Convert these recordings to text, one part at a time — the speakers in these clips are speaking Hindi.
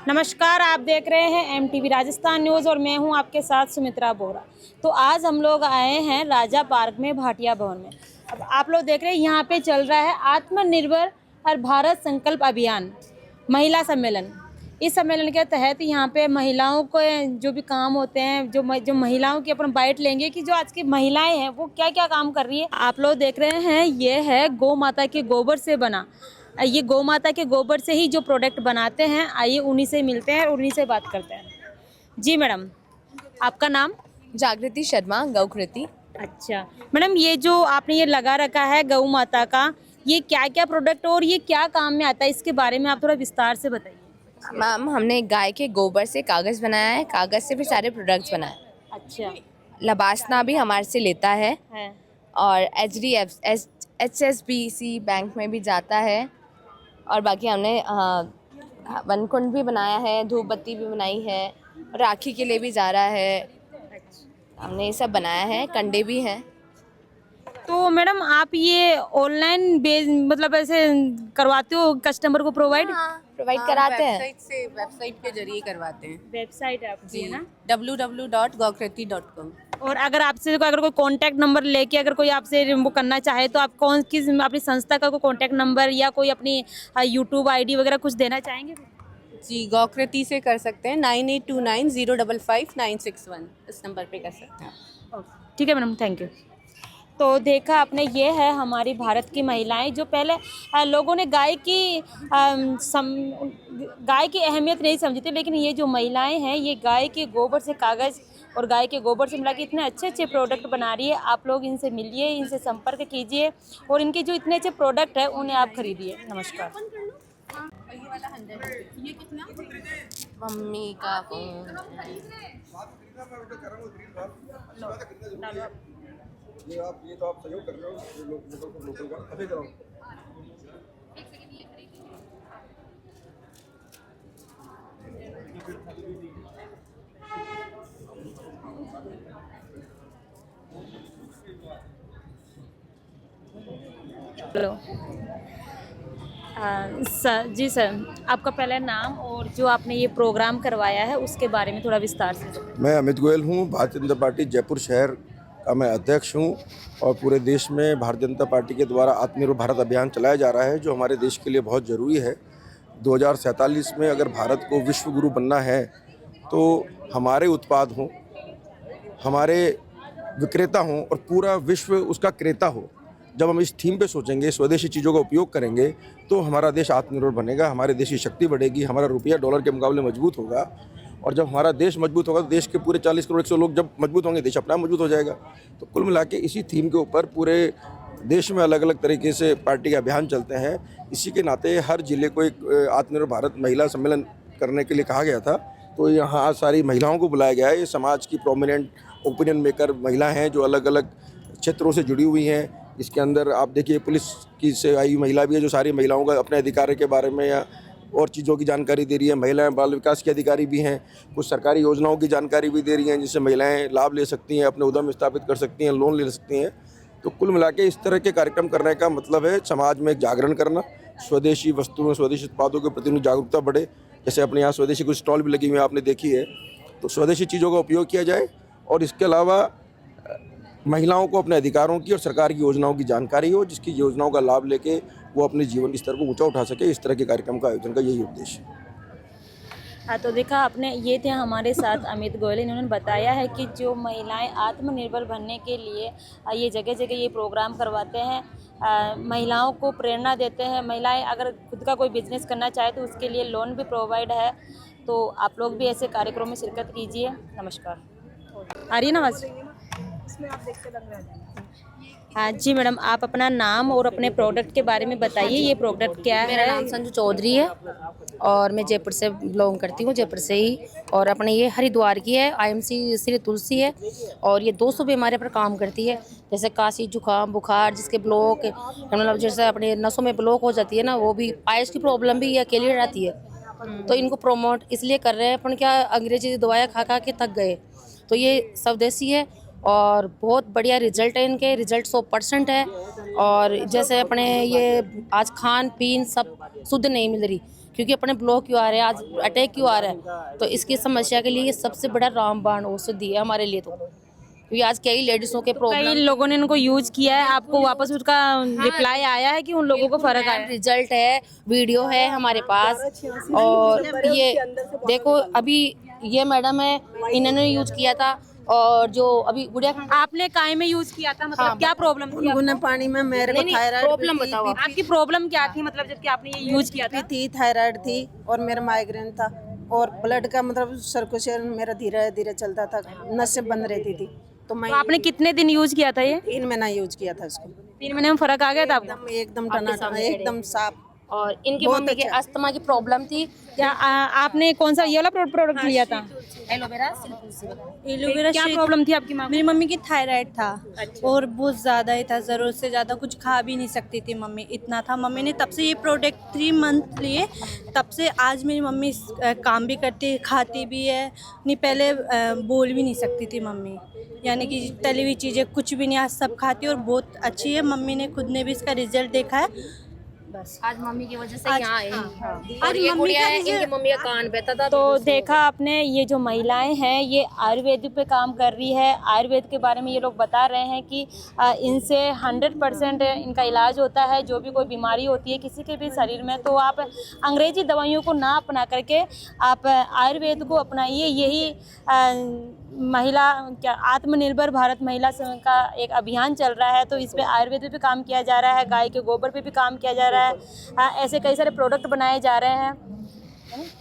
नमस्कार, आप देख रहे हैं MTV राजस्थान न्यूज़ और मैं हूं आपके साथ सुमित्रा बोरा। तो आज हम लोग आए हैं राजा पार्क में भाटिया भवन में। अब आप लोग देख रहे हैं यहाँ पे चल रहा है आत्मनिर्भर और भारत संकल्प अभियान महिला सम्मेलन। इस सम्मेलन के तहत यहाँ पे महिलाओं को जो भी काम होते हैं, जो महिलाओं की अपन बाइट लेंगे कि जो आज की महिलाएं हैं वो क्या क्या काम कर रही है। आप लोग देख रहे हैं ये है गौ माता के गोबर से बना, ये गौ माता के गोबर से ही जो प्रोडक्ट बनाते हैं। आइए उन्हीं से मिलते हैं और उन्हीं से बात करते हैं। जी मैडम, आपका नाम? जागृति शर्मा, गौकृति। अच्छा मैडम, ये जो आपने ये लगा रखा है गौ माता का, ये क्या क्या प्रोडक्ट और ये क्या काम में आता है, इसके बारे में आप थोड़ा विस्तार से बताइए। मैम, हमने गाय के गोबर से कागज़ बनाया है, कागज़ से फिर सारे प्रोडक्ट्स बनाए। अच्छा लबासना भी हमारे से लेता है है। और HSBC बैंक में भी जाता है। और बाकी हमने वनकुंड भी बनाया है, धूप बत्ती भी बनाई है, राखी के लिए भी जा रहा है। हमने ये सब बनाया है, कंडे भी हैं। तो मैडम आप ये ऑनलाइन बेस मतलब ऐसे करवाते हो कस्टमर को प्रोवाइड? प्रोवाइड कराते हैं। वेबसाइट के जरिए करवाते हैं वेबसाइट है आपकी, है ना? www.gawkriti.com। और अगर आपसे अगर कोई कांटेक्ट नंबर लेके अगर कोई आपसे वो करना चाहे तो आप किस अपनी संस्था का कोई कांटेक्ट नंबर या कोई अपनी यूट्यूब ID वगैरह कुछ देना चाहेंगे? जी, गौकृति से कर सकते हैं 9829055961 इस नंबर पे कर सकते हैं। ठीक है मैडम, थैंक यू। तो देखा आपने, ये है हमारी भारत की महिलाएं जो पहले लोगों ने गाय की अहमियत नहीं समझी थी, लेकिन ये जो महिलाएं हैं ये गाय के गोबर से कागज़ और गाय के गोबर से मिला के इतने अच्छे अच्छे प्रोडक्ट बना रही है। आप लोग इनसे मिलिए, इनसे संपर्क कीजिए और इनके जो इतने अच्छे प्रोडक्ट हैं उन्हें आप खरीदिए। नमस्कार। मम्मी का फोन। ये तो आप सहयोग कर रहे हो लोकल का अभी कराओ। हेलो सर, जी सर, आपका पहला नाम और जो आपने ये प्रोग्राम करवाया है उसके बारे में थोड़ा विस्तार से। मैं अमित गोयल हूँ, भारतीय जनता पार्टी जयपुर शहर का मैं अध्यक्ष हूँ और पूरे देश में भारतीय जनता पार्टी के द्वारा आत्मनिर्भर भारत अभियान चलाया जा रहा है जो हमारे देश के लिए बहुत ज़रूरी है। 2047 में अगर भारत को विश्व गुरु बनना है तो हमारे उत्पाद हों, हमारे विक्रेता हों और पूरा विश्व उसका क्रेता हो। जब हम इस थीम पे सोचेंगे, स्वदेशी चीज़ों का उपयोग करेंगे तो हमारा देश आत्मनिर्भर बनेगा, हमारे देश की शक्ति बढ़ेगी, हमारा रुपया डॉलर के मुकाबले मजबूत होगा। और जब हमारा देश मजबूत होगा तो देश के पूरे 40 करोड़ 100 लोग जब मजबूत होंगे, देश अपना मजबूत हो जाएगा। तो कुल मिला के इसी थीम के ऊपर पूरे देश में अलग अलग तरीके से पार्टी के अभियान चलते हैं। इसी के नाते हर जिले को एक आत्मनिर्भर भारत महिला सम्मेलन करने के लिए कहा गया था। तो यहाँ सारी महिलाओं को बुलाया गया है। ये समाज की प्रोमिनेंट ओपिनियन मेकर महिला हैं जो अलग अलग क्षेत्रों से जुड़ी हुई हैं। इसके अंदर आप देखिए पुलिस की से आई महिला भी है जो सारी महिलाओं का अपने अधिकार के बारे में या और चीज़ों की जानकारी दे रही है। महिलाएं बाल विकास के अधिकारी भी हैं, कुछ सरकारी योजनाओं की जानकारी भी दे रही हैं जिससे महिलाएं लाभ ले सकती हैं, अपने उद्यम स्थापित कर सकती हैं, लोन ले सकती हैं। तो कुल मिला के इस तरह के कार्यक्रम करने का मतलब है समाज में एक जागरण करना, स्वदेशी वस्तुओं स्वदेशी उत्पादों के प्रति जागरूकता बढ़े। जैसे अपने यहाँ स्वदेशी कुछ स्टॉल भी लगी हुई है, आपने देखी है। तो स्वदेशी चीज़ों का उपयोग किया जाए और इसके अलावा महिलाओं को अपने अधिकारों की और सरकार की योजनाओं की जानकारी हो, जिसकी योजनाओं का लाभ लेके वो अपने जीवन स्तर को ऊंचा उठा सके। इस तरह के कार्यक्रम का आयोजन का यही उद्देश्य है। हाँ, तो देखा आपने, ये थे हमारे साथ अमित गोयल। इन्होंने बताया है कि जो महिलाएं आत्मनिर्भर बनने के लिए ये जगह जगह ये प्रोग्राम करवाते हैं, महिलाओं को प्रेरणा देते हैं। महिलाएं अगर खुद का कोई बिजनेस करना चाहे तो उसके लिए लोन भी प्रोवाइड है। तो आप लोग भी ऐसे कार्यक्रम में शिरकत कीजिए। नमस्कार। आ रही है ना आवाज़? इसमें आप देख के लग रहा है। हाँ जी मैडम, आप अपना नाम और अपने प्रोडक्ट के बारे में बताइए। ये प्रोडक्ट क्या है? मेरा नाम संजू चौधरी है और मैं जयपुर से बिलोंग करती हूँ, जयपुर से ही। और अपने ये हरिद्वार की है, IMC श्री तुलसी है और ये 200 बीमारी पर काम करती है। जैसे काशी, जुकाम, बुखार, जिसके ब्लॉक मतलब जैसे अपने नसों में ब्लॉक हो जाती है ना, वो भी पायस की प्रॉब्लम भी ये अकेली रहती है। तो इनको प्रमोट इसलिए कर रहे हैं, अपन क्या अंग्रेजी दवाएं खा खा के थक गए। तो ये स्वदेशी है और बहुत बढ़िया रिजल्ट है, इनके रिजल्ट 100% है। और जैसे अपने ये आज खान पीन सब शुद्ध नहीं मिल रही, क्योंकि अपने ब्लॉक क्यों आ रहे हैं, आज अटैक क्यों आ रहा है, तो इसकी समस्या के लिए ये सबसे बड़ा रामबाण औषधि है हमारे लिए। तो क्योंकि आज कई लेडीजों के कई प्रॉब्लम, लोगों ने इनको यूज किया है, आपको वापस उसका रिप्लाई आया है कि उन लोगों को फर्क आया है? रिजल्ट है, वीडियो है हमारे पास। और ये देखो अभी ये मैडम है, इन्होंने यूज किया था। और जो अभी गुड़िया आपने काय में यूज किया था, मतलब क्या प्रॉब्लम थी? गुनगुने पानी में मेरे को थायराइड प्रॉब्लम बताओ आप। आपकी प्रॉब्लम क्या थी, मतलब जबकि आपने ये यूज किया था? थी, थायराइड थी और मेरा माइग्रेन था और ब्लड का मतलब सर्कुलेशन मेरा धीरे धीरे चलता था, नसें बंद रहती थी। तो मैं तो आपने कितने दिन यूज किया था ये? 3 महीना यूज किया था इसको। 3 महीने में फर्क आ गया था आपको? एकदम टनाटन, एकदम साफ। और इनके मम्मी के अस्थमा की प्रॉब्लम थी। क्या आपने कौन सा ये वाला प्रोडक्ट लिया था? एलोवेरा एलोवेरा क्या प्रॉब्लम थी आपकी माँ? मेरी मम्मी की थायराइड था और बहुत ज़्यादा ही था, ज़रूरत से ज़्यादा कुछ खा भी नहीं सकती थी मम्मी, इतना था। मम्मी ने तब से ये प्रोडक्ट 3 मंथ लिए, तब से आज मेरी मम्मी काम भी करती है, खाती भी है। नहीं पहले बोल भी नहीं सकती थी मम्मी, यानी कि तली हुई चीज़ें कुछ भी नहीं, आज सब खाती है और बहुत अच्छी है। मम्मी ने खुद ने भी इसका रिजल्ट देखा है। बस आज मम्मी की वजह से यहाँ आए हैं। आज और ये मम्मी गुड़िया का है, इनकी मम्मी का कान बहता था। तो देखा आपने, ये जो महिलाएं हैं ये आयुर्वेद पे काम कर रही है। आयुर्वेद के बारे में ये लोग बता रहे हैं कि इनसे 100% इनका इलाज होता है। जो भी कोई बीमारी होती है किसी के भी शरीर में, तो आप अंग्रेजी दवाइयों को ना अपना करके आप आयुर्वेद को अपनाइए। यही महिला क्या आत्मनिर्भर भारत महिला का एक अभियान चल रहा है, तो इस पे आयुर्वेद पे भी काम किया जा रहा है, गाय के गोबर पे भी काम किया जा रहा है। ऐसे कई सारे प्रोडक्ट बनाए जा रहे हैं।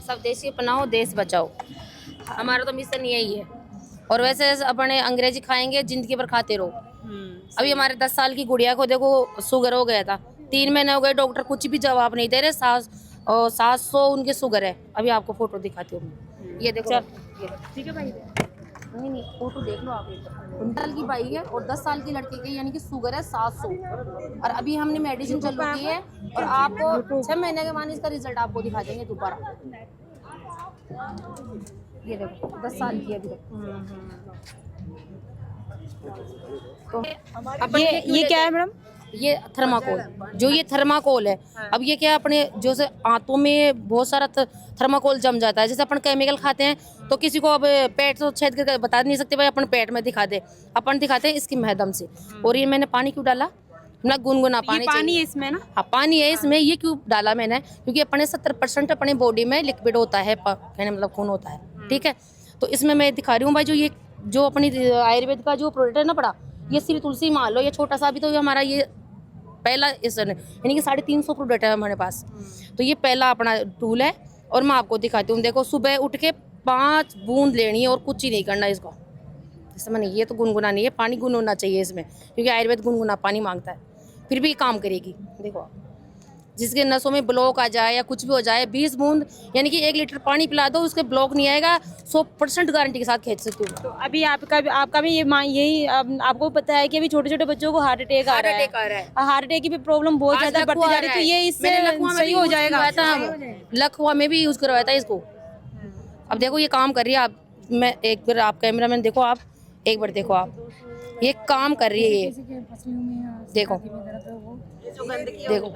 सब देशी अपनाओ, देश बचाओ, हमारा तो मिशन यही है। और वैसे अपने अंग्रेजी खाएंगे, जिंदगी भर खाते रहो। अभी हमारे 10 साल की गुड़िया को देखो शुगर हो गया था, 3 महीने हो गए, डॉक्टर कुछ भी जवाब नहीं दे रहे। 700 उनके शुगर है। अभी आपको फोटो दिखाती हूँ, ये देखो। ठीक है भाई, नहीं फोटो देख लो आप। 15 साल की बाई है और 10 साल की लड़के की, यानी कि शुगर है 700। और अभी हमने मेडिसिन चालू की है और आपको 6 महीने के बाद इसका रिजल्ट आपको दिखा देंगे दोबारा। ये देखो 10 साल की अभी तक। तो ये क्या है मैडम? ये थर्माकोल, जो ये थर्माकोल है। अब ये क्या अपने जो से आंतों में बहुत सारा थर्माकोल जम जाता है। जैसे अपन केमिकल खाते हैं तो किसी को अब पेट तो छेद कर बता नहीं सकते भाई अपन पेट में दिखा दे, अपन दिखाते हैं इसकी माध्यम से। और ये मैंने पानी क्यों डाला, ना गुनगुना पानी पानी है इसमें ना? हाँ पानी है इसमें। ये क्यों डाला मैंने, क्योंकि अपने 70% अपने बॉडी में लिक्विड होता है, कहने मतलब खून होता है, ठीक है। तो इसमें मैं दिखा रही हूँ भाई, जो ये जो अपनी आयुर्वेद का जो प्रोडक्ट है ना पड़ा, ये श्री तुलसी मान लो, ये छोटा सा भी तो हमारा ये पहला इस यानी कि 350 प्रोडक्ट है हमारे पास। तो ये पहला अपना टूल है और मैं आपको दिखाती हूँ। देखो सुबह उठ के 5 बूंद लेनी है और कुछ ही नहीं करना इसको। जैसे मैंने ये तो गुनगुना नहीं है, पानी गुनगुना चाहिए इसमें, क्योंकि आयुर्वेद गुनगुना पानी मांगता है, फिर भी काम करेगी। देखो जिसके नसों में ब्लॉक आ जाए या कुछ भी हो जाए, 20 बूंद यानी कि 1 लीटर पानी पिला दो, उसके ब्लॉक नहीं आएगा। 100% गारंटी के साथ खींच सकती हूँ। तो अभी आपका भी यही आपको पता है कि अभी छोटे छोटे बच्चों को हार्ट अटैक आ रहा है। हार्ट अटैक की भी प्रॉब्लम बहुत ज्यादा बढ़ती जा रही है, तो ये इससे सही हो जाएगा। लखवा में भी यूज करवाया था इसको। अब देखो ये काम कर रही है। आप मैं एक बार, आप कैमरा मैन देखो, आप एक बार देखो, आप ये काम कर रही है। ये देखो देखो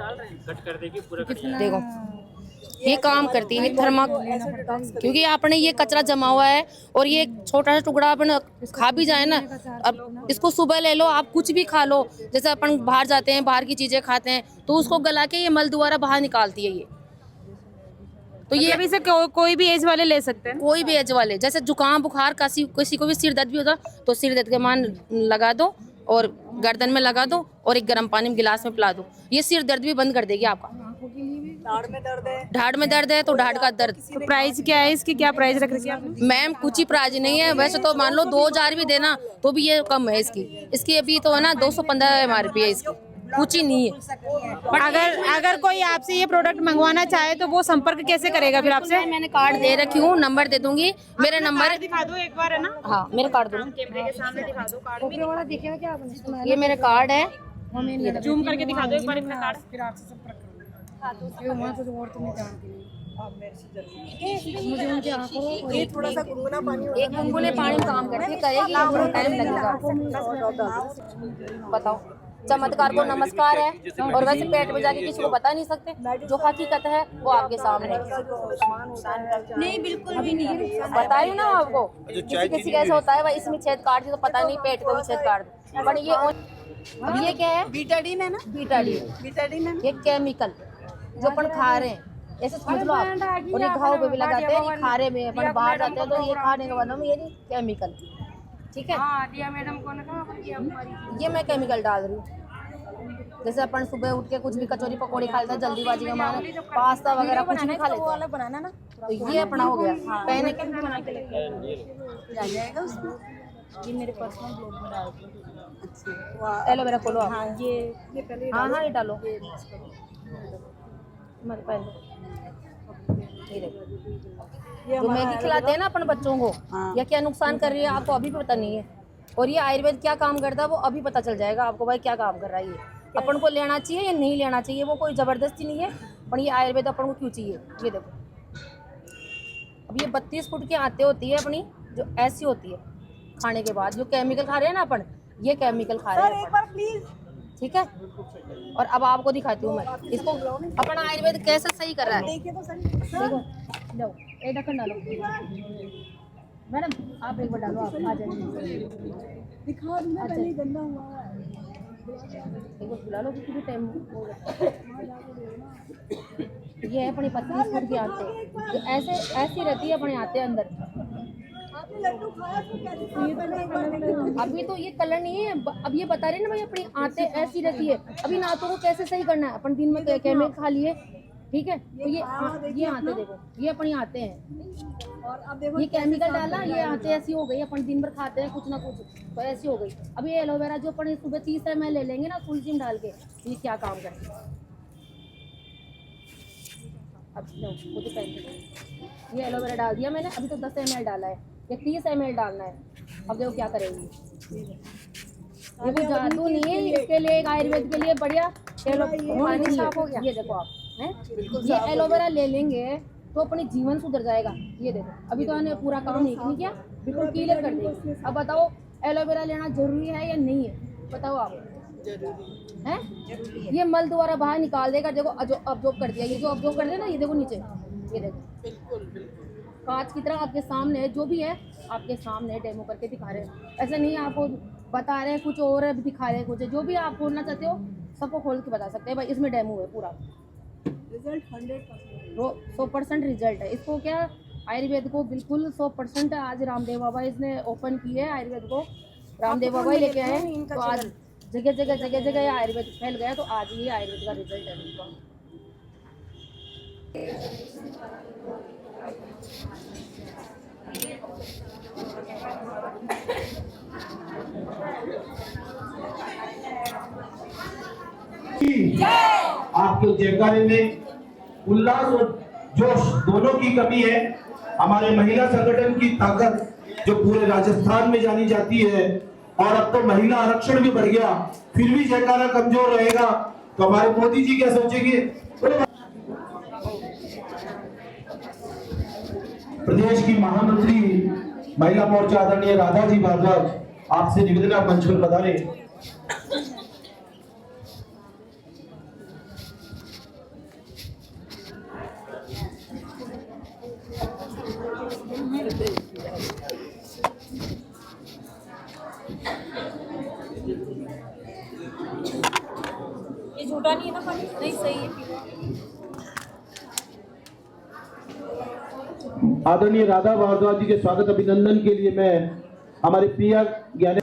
देखो ये काम करती है थर्मा, क्योंकि आपने ये कचरा जमा हुआ है और ये छोटा सा टुकड़ा अपन खा भी जाए ना, अब इसको सुबह ले लो, आप कुछ भी खा लो। जैसे अपन बाहर जाते हैं, बाहर की चीजें खाते हैं, तो उसको गला के ये मल दोबारा बाहर निकालती है ये। तो ये अभी से कोई भी एज वाले ले सकते हैं? कोई भी एज वाले, जैसे जुकाम बुखार किसी को भी सिर दर्द भी होता तो सिर दर्द के मान लगा दो और गर्दन में लगा दो और एक गर्म पानी में गिलास में पिला दो, ये सिर दर्द भी बंद कर देगी आपका। ढाड़ में दर्द है तो ढाड़ का दर्द। तो प्राइस क्या है इसकी, क्या प्राइस रख रखी है आपने? मैम कुछ ही प्राइस नहीं है, वैसे तो मान लो 2000 भी देना तो भी ये कम है इसकी अभी तो है ना 215 MRP है इसकी, कुछ ही नहीं है। अगर कोई आपसे ये प्रोडक्ट मंगवाना चाहे तो वो संपर्क कैसे करेगा फिर आपसे? मैंने कार्ड दे रखी हूँ, नंबर दे दूंगी। मेरा नंबर दिखा दो एक बार, है ना? हाँ मेरा कार्ड दो, कैमरे के सामने दिखा दो कार्ड। ये मेरा कार्ड है, जूम करके दिखा दो एक बार अपना कार्ड। एक गुनगुने पानी में काम करती है, करेगी टाइम लगेगा। बताओ चमत्कार को नमस्कार है, और वैसे पेट में जाके किसी को बता नहीं सकते, जो हकीकत है वो आपके सामने है। नहीं बिल्कुल भी नहीं है। बता रही हूँ ना आपको, किसी कैसे होता है भाई, इसमें छेद काट दी तो पता नहीं पेट को भी छेद काट दो, पर ये अब ये क्या है, बीटाडीन है ना, बीटाडीन ये केमिकल जो अपन खा रहे हैं, ऐसे समझ लो आप, और ये घाव पे भी लगाते हैं, ये खारे में अपन बाहर जाते हैं तो ये खाने के बाद में ये केमिकल, ठीक है। ये मैं केमिकल डाल रही हूँ। जैसे अपन सुबह उठ के कुछ भी कचौरी पकौड़ी खा लेते हैं जल्दीबाजी में, हमारे पास्ता वगैरह कुछ भी खा लेते हैं, बनाना ना, तो ये अपना हो गया पहने के बना के लेके आ जाएगा उसमें। ये मेरे पर्सनल ब्लॉग में डालती हूँ। एलोवेरा खोलो आप। हाँ ये पहले हाँ ये डालो, मत पहले ये देखो, जो मैगी खिलाते हैं ना अपन बच्चों को, या क्या नुकसान कर रही है आपको अभी भी पता नहीं है, और ये आयुर्वेद क्या काम करता है वो अभी पता चल जाएगा आपको भाई क्या काम कर रहा है ये, अपन को लेना चाहिए या नहीं लेना चाहिए, वो कोई ज़बरदस्ती नहीं है, पर ये आयुर्वेद अपन को क्यों चाहिए। ये देखो, अब ये 32 फुट की आते होती है अपनी, जो ऐसी होती है, खाने के बाद जो केमिकल खा रहे हैं ना अपन, ये केमिकल खा रहे हैं अपन, ठीक है। और अब आपको दिखाती हूँ मैं इसको अपना आयुर्वेद कैसे सही कर रहा है। देखो लो, ये ढक्कन डालो मैडम, आप एक बार डालो, आप आ जाइए, दिखा दूँ ना, पहले गंदा हुआ है। एक बार बुला लो किसी भी टाइम। ये है अपनी 32 फुट की आते, जो ऐसी रहती है अपने आते अंदर। अभी तो ये कलर नहीं है, अब ये बता रहे ना भाई अपनी आते ऐसी रहती है, अभी नातों को कैसे सही करना है, अपन दिन में केमिकल खा लिए, ठीक है। तो ये आते देखो, ये अपनी आते हैं, और अब देखो ये केमिकल डाला, ये आते ऐसी हो गई, अपन दिन भर खाते हैं कुछ ना कुछ, तो ऐसी हो गई। अब ये एलोवेरा जो अपन सुबह 30 ml ले लेंगे ना तुलसी में डाल के, ये क्या काम करेगा। अब लो मुझे पहले ये एलोवेरा डाल दिया मैंने, अभी तो 10 ml डाला है, ये 30 ml डालना है। अब देखो क्या करेंगे, ये कोई जादू नहीं है, इसके लिए एक आयुर्वेद के लिए बढ़िया पानी साफ हो गया। ये देखो आप हैं, ये एलोवेरा ले लेंगे तो अपनी जीवन सुधर जाएगा। ये देखो अभी तो मैंने पूरा काम नहीं किया, बिल्कुल क्लियर कर देंगे। अब बताओ एलोवेरा लेना जरूरी है या नहीं है, बताओ आप। है ये मल द्वारा बाहर निकाल देगा, देखो अब्जॉर्ब कर दिया, ये जो अब्जॉर्ब कर दिया ना, ये देखो नीचे, ये देखो कांच की तरह आपके सामने है, जो भी है आपके सामने डेमो करके दिखा रहे हैं, ऐसा नहीं है आपको बता रहे हैं कुछ और है, दिखा रहे हैं कुछ, जो भी आप खोलना चाहते हो सबको खोल के बता सकते हैं भाई, इसमें डेमो है पूरा, रिजल्ट 100%, 100% रिजल्ट है। इसको क्या आयुर्वेद को बिल्कुल 100% आज रामदेव बाबा इसने ओपन की है, आयुर्वेद को रामदेव बाबा ही लेके आए, तो आज जगह जगह आयुर्वेद फैल गया, तो आज ये आयुर्वेद का रिजल्ट है बिल्कुल। आपके जयकारे में उल्लास और जोश दोनों की कमी है। हमारे महिला संगठन की ताकत जो पूरे राजस्थान में जानी जाती है, और अब तो महिला आरक्षण भी बढ़ गया, फिर भी जयकारा कमजोर रहेगा, तो हमारे मोदी जी क्या सोचेंगे। प्रदेश की महामंत्री महिला मोर्चा आदरणीय राधा जी भारद्वाज, आपसे निवेदन, आप मंच पर पधारे। ये झूठा नहीं है ना पानी, नहीं सही है। आदरणीय राधा भारद्वाज जी के स्वागत अभिनंदन के लिए मैं हमारे पिया ज्ञान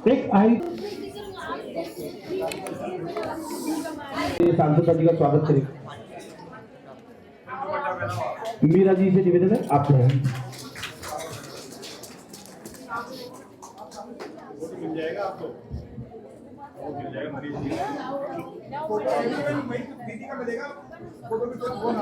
एक आई सांसद जी का स्वागत करें। मीरा जी से निवेदन है, आप हैं। मिल जाएगा आपको, मिल जाएगा मरीज जी। दीदी का मिलेगा, फोटो भी तो फोन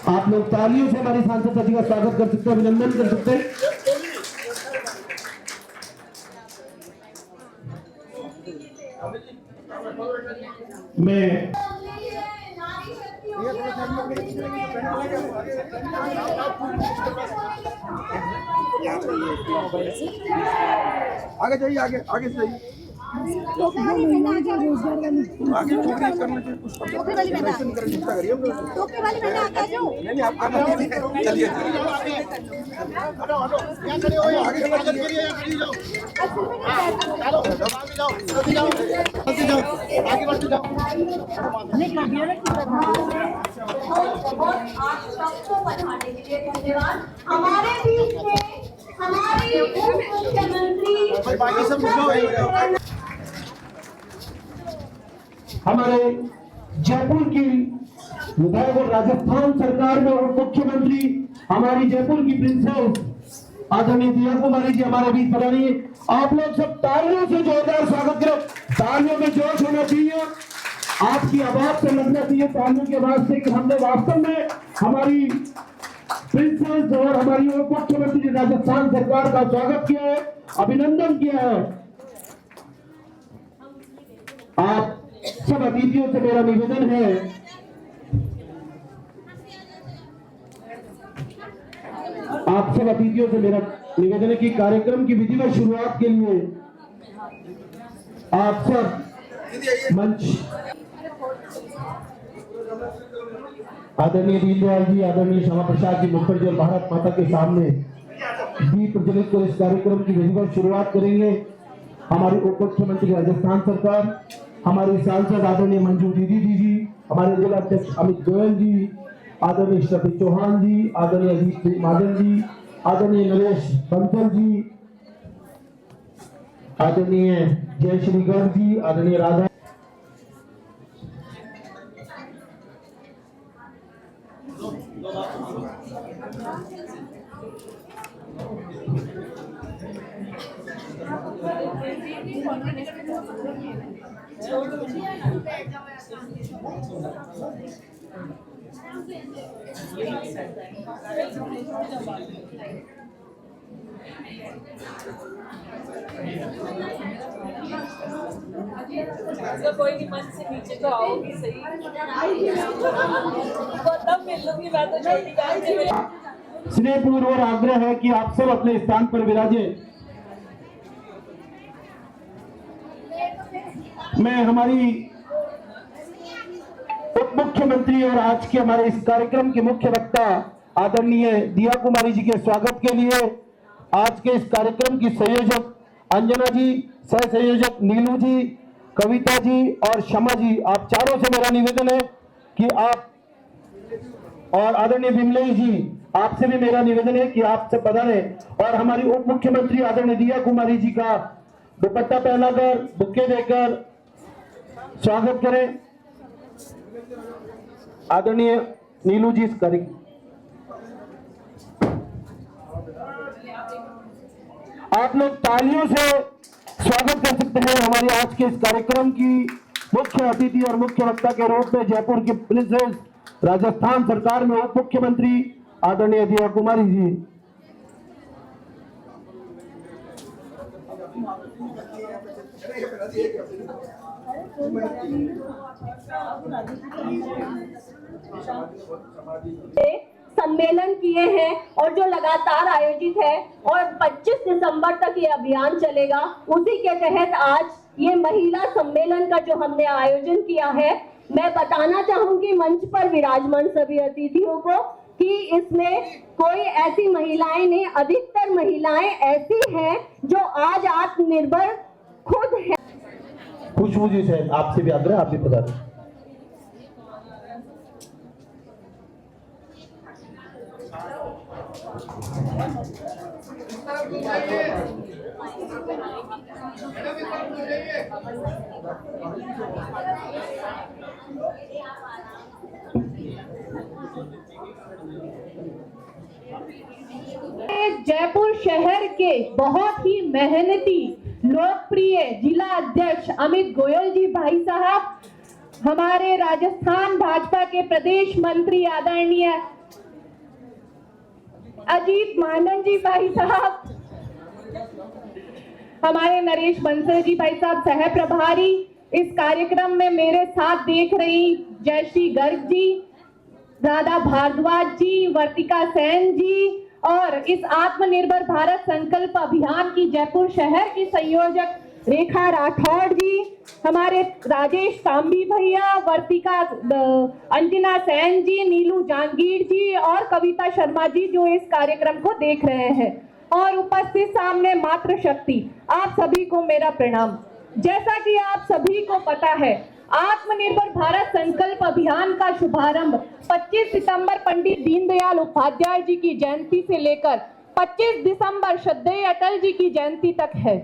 आप लोग तालियों से हमारी सांसद जी का स्वागत कर सकते हैं, अभिनंदन कर सकते हैं। मैं आगे जाइए, आगे आगे से जाइए। आगे चोरी करना चाहिए, कुछ नहीं आप करना, चलिए आगे बढ़ते जाओ। हमारे बीच में हमारे उप मुख्यमंत्री हमारे जयपुर की विधायक और राजस्थान सरकार में उप मुख्यमंत्री हमारी जयपुर की प्रिंसेस आदरणीय दिया कुमारी जी हमारे बीच बनानी। आप लोग सब तालियों से जोरदार स्वागत करें। तालियों में जोश होना चाहिए, आपकी आवाज से लगना चाहिए तालियों की आवाज से कि हमने वास्तव में हमारी प्रिंसेस और हमारी उप मुख्यमंत्री राजस्थान सरकार का स्वागत किया है, अभिनंदन किया है। आप सब अतिथियों से मेरा निवेदन है, आप सब अतिथियों से मेरा निवेदन है कि कार्यक्रम की विधिवत शुरुआत के लिए आप सब मंच आदरणीय दीनदयाल जी, आदरणीय श्यामा प्रसाद जी मुखर्जी और भारत माता के सामने दीप प्रज्वलित कर इस कार्यक्रम की विधिवत शुरुआत करेंगे। हमारे उप मुख्यमंत्री राजस्थान सरकार, हमारे सांसद आदरणीय मंजू दीदी जी, हमारे जिला अध्यक्ष अमित गोयल जी, आदरणीय श्री चौहान जी, आदरणीय अजीत महाजन जी, आदरणीय नरेश बंसल जी, आदरणीय जय श्री गर्ग जी, आदरणीय राधा कोई नहीं, मंच से नीचे तो आओगी सही, तब मिल लूंगी मैं तो छोटी बहन से। स्नेहपूर्वक और आग्रह है कि आप सब अपने स्थान पर विराजे। मैं हमारी उप मुख्यमंत्री और आज के हमारे इस कार्यक्रम के मुख्य वक्ता आदरणीय दिया कुमारी जी के स्वागत के लिए आज के इस कार्यक्रम की संयोजक अंजना जी, सह संयोजक नीलू जी, कविता जी और शमा जी, आप चारों से मेरा निवेदन है कि आप, और आदरणीय विमलेश जी, आपसे भी मेरा निवेदन है कि आप सब पधारें और हमारी उप मुख्यमंत्री आदरणीय दिया कुमारी जी का दुपट्टा पहनाकर बुक्के देकर स्वागत करें। आदरणीय नीलू जी इस कार्यक्रम, आप लोग तालियों से स्वागत कर सकते हैं हमारे आज के इस कार्यक्रम की मुख्य अतिथि और मुख्य वक्ता के रूप में जयपुर की प्रिंसेस राजस्थान सरकार में उप मुख्यमंत्री आदरणीय दिया कुमारी जी। सम्मेलन किए हैं और जो लगातार आयोजित है और 25 दिसंबर तक ये अभियान चलेगा, उसी के तहत आज ये महिला सम्मेलन का जो हमने आयोजन किया है, मैं बताना चाहूंगी मंच पर विराजमान सभी अतिथियों को कि इसमें कोई ऐसी महिलाएं नहीं, अधिकतर महिलाएं ऐसी हैं जो आज आत्मनिर्भर खुद है। खुशबू जी से आपसे भी आग्रह, आप भी बता दें। जयपुर शहर के बहुत ही मेहनती लोकप्रिय जिला अध्यक्ष अमित गोयल जी भाई साहब, हमारे राजस्थान भाजपा के प्रदेश मंत्री आदरणीय अजीत मानन जी भाई साहब, हमारे नरेश बंसल जी भाई साहब सह प्रभारी, इस कार्यक्रम में मेरे साथ देख रही जयश्री गर्ग जी, राधा भारद्वाज जी, वर्तिका सेन जी और इस आत्मनिर्भर भारत संकल्प अभियान की जयपुर शहर की संयोजक रेखा राठौड़ जी, हमारे राजेश तांबी भैया, वर्तिका अंजना सेन जी, नीलू जांगीर जी और कविता शर्मा जी जो इस कार्यक्रम को देख रहे हैं, और उपस्थित सामने मातृ शक्ति, आप सभी को मेरा प्रणाम। जैसा कि आप सभी को पता है, आत्मनिर्भर भारत संकल्प अभियान का शुभारंभ 25 सितंबर पंडित दीनदयाल उपाध्याय जी की जयंती से लेकर 25 दिसंबर श्रद्धेय अटल जी की जयंती तक है।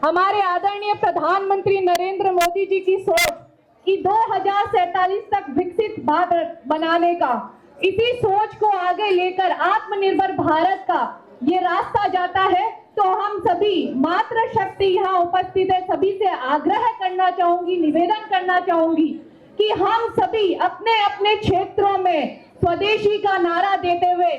हमारे आदरणीय प्रधानमंत्री नरेंद्र मोदी जी की सोच कि 2047 तक विकसित भारत बनाने का, इसी सोच को आगे लेकर आत्मनिर्भर भारत का ये रास्ता जाता है, तो हम सभी मातृ शक्ति यहाँ उपस्थित है सभी से आग्रह करना चाहूंगी, निवेदन करना चाहूंगी कि हम सभी अपने अपने क्षेत्रों में स्वदेशी का नारा देते हुए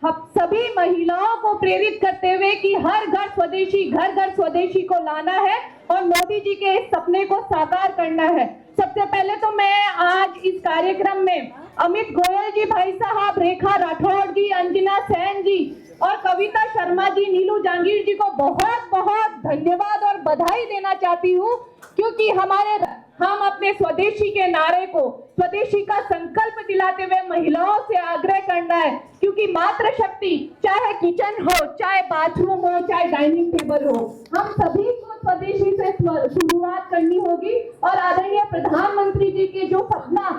हम सभी महिलाओं को प्रेरित करते हुए कि हर घर स्वदेशी, घर घर स्वदेशी को लाना है और मोदी जी के इस सपने को साकार करना है। सबसे पहले तो मैं आज इस कार्यक्रम में अमित गोयल जी भाई साहब, रेखा राठौड़ जी, अंजना सेन जी और कविता शर्मा जी, नीलू जांगीर जी को बहुत बहुत धन्यवाद और बधाई देना चाहती हूँ, क्योंकि हम अपने स्वदेशी के नारे को, स्वदेशी का संकल्प दिलाते हुए महिलाओं से आग्रह करना है, क्योंकि मातृ शक्ति चाहे किचन हो, चाहे बाथरूम हो, चाहे डाइनिंग टेबल हो, हम सभी को स्वदेशी से शुरुआत करनी होगी और आदरणीय प्रधानमंत्री जी के जो सपना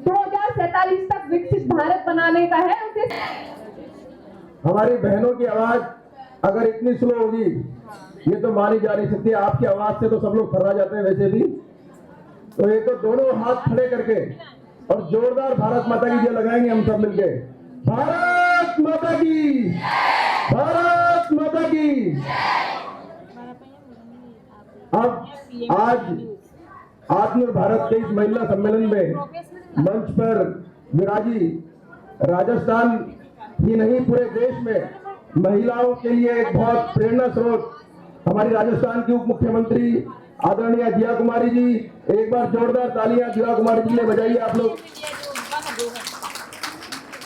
2047 तक विकसित भारत बनाने का है, उसे हमारी बहनों की आवाज अगर इतनी स्लो होगी ये तो मानी जा नहीं सकती। आपकी आवाज से तो सब लोग थर्रा जाते हैं वैसे भी। तो ये तो दोनों हाथ खड़े करके और जोरदार भारत माता की जय लगाएंगे हम सब मिलके। भारत माता की, भारत माता की। अब आज आत्मनिर्भर भारत के इस महिला सम्मेलन में मंच पर विराजी राजस्थान ही नहीं पूरे देश में महिलाओं के लिए एक बहुत प्रेरणा स्रोत हमारी राजस्थान की उप मुख्यमंत्री आदरणीय दिया कुमारी जी, एक बार जोरदार तालियां दिया कुमारी जी ने बजाई। आप लोग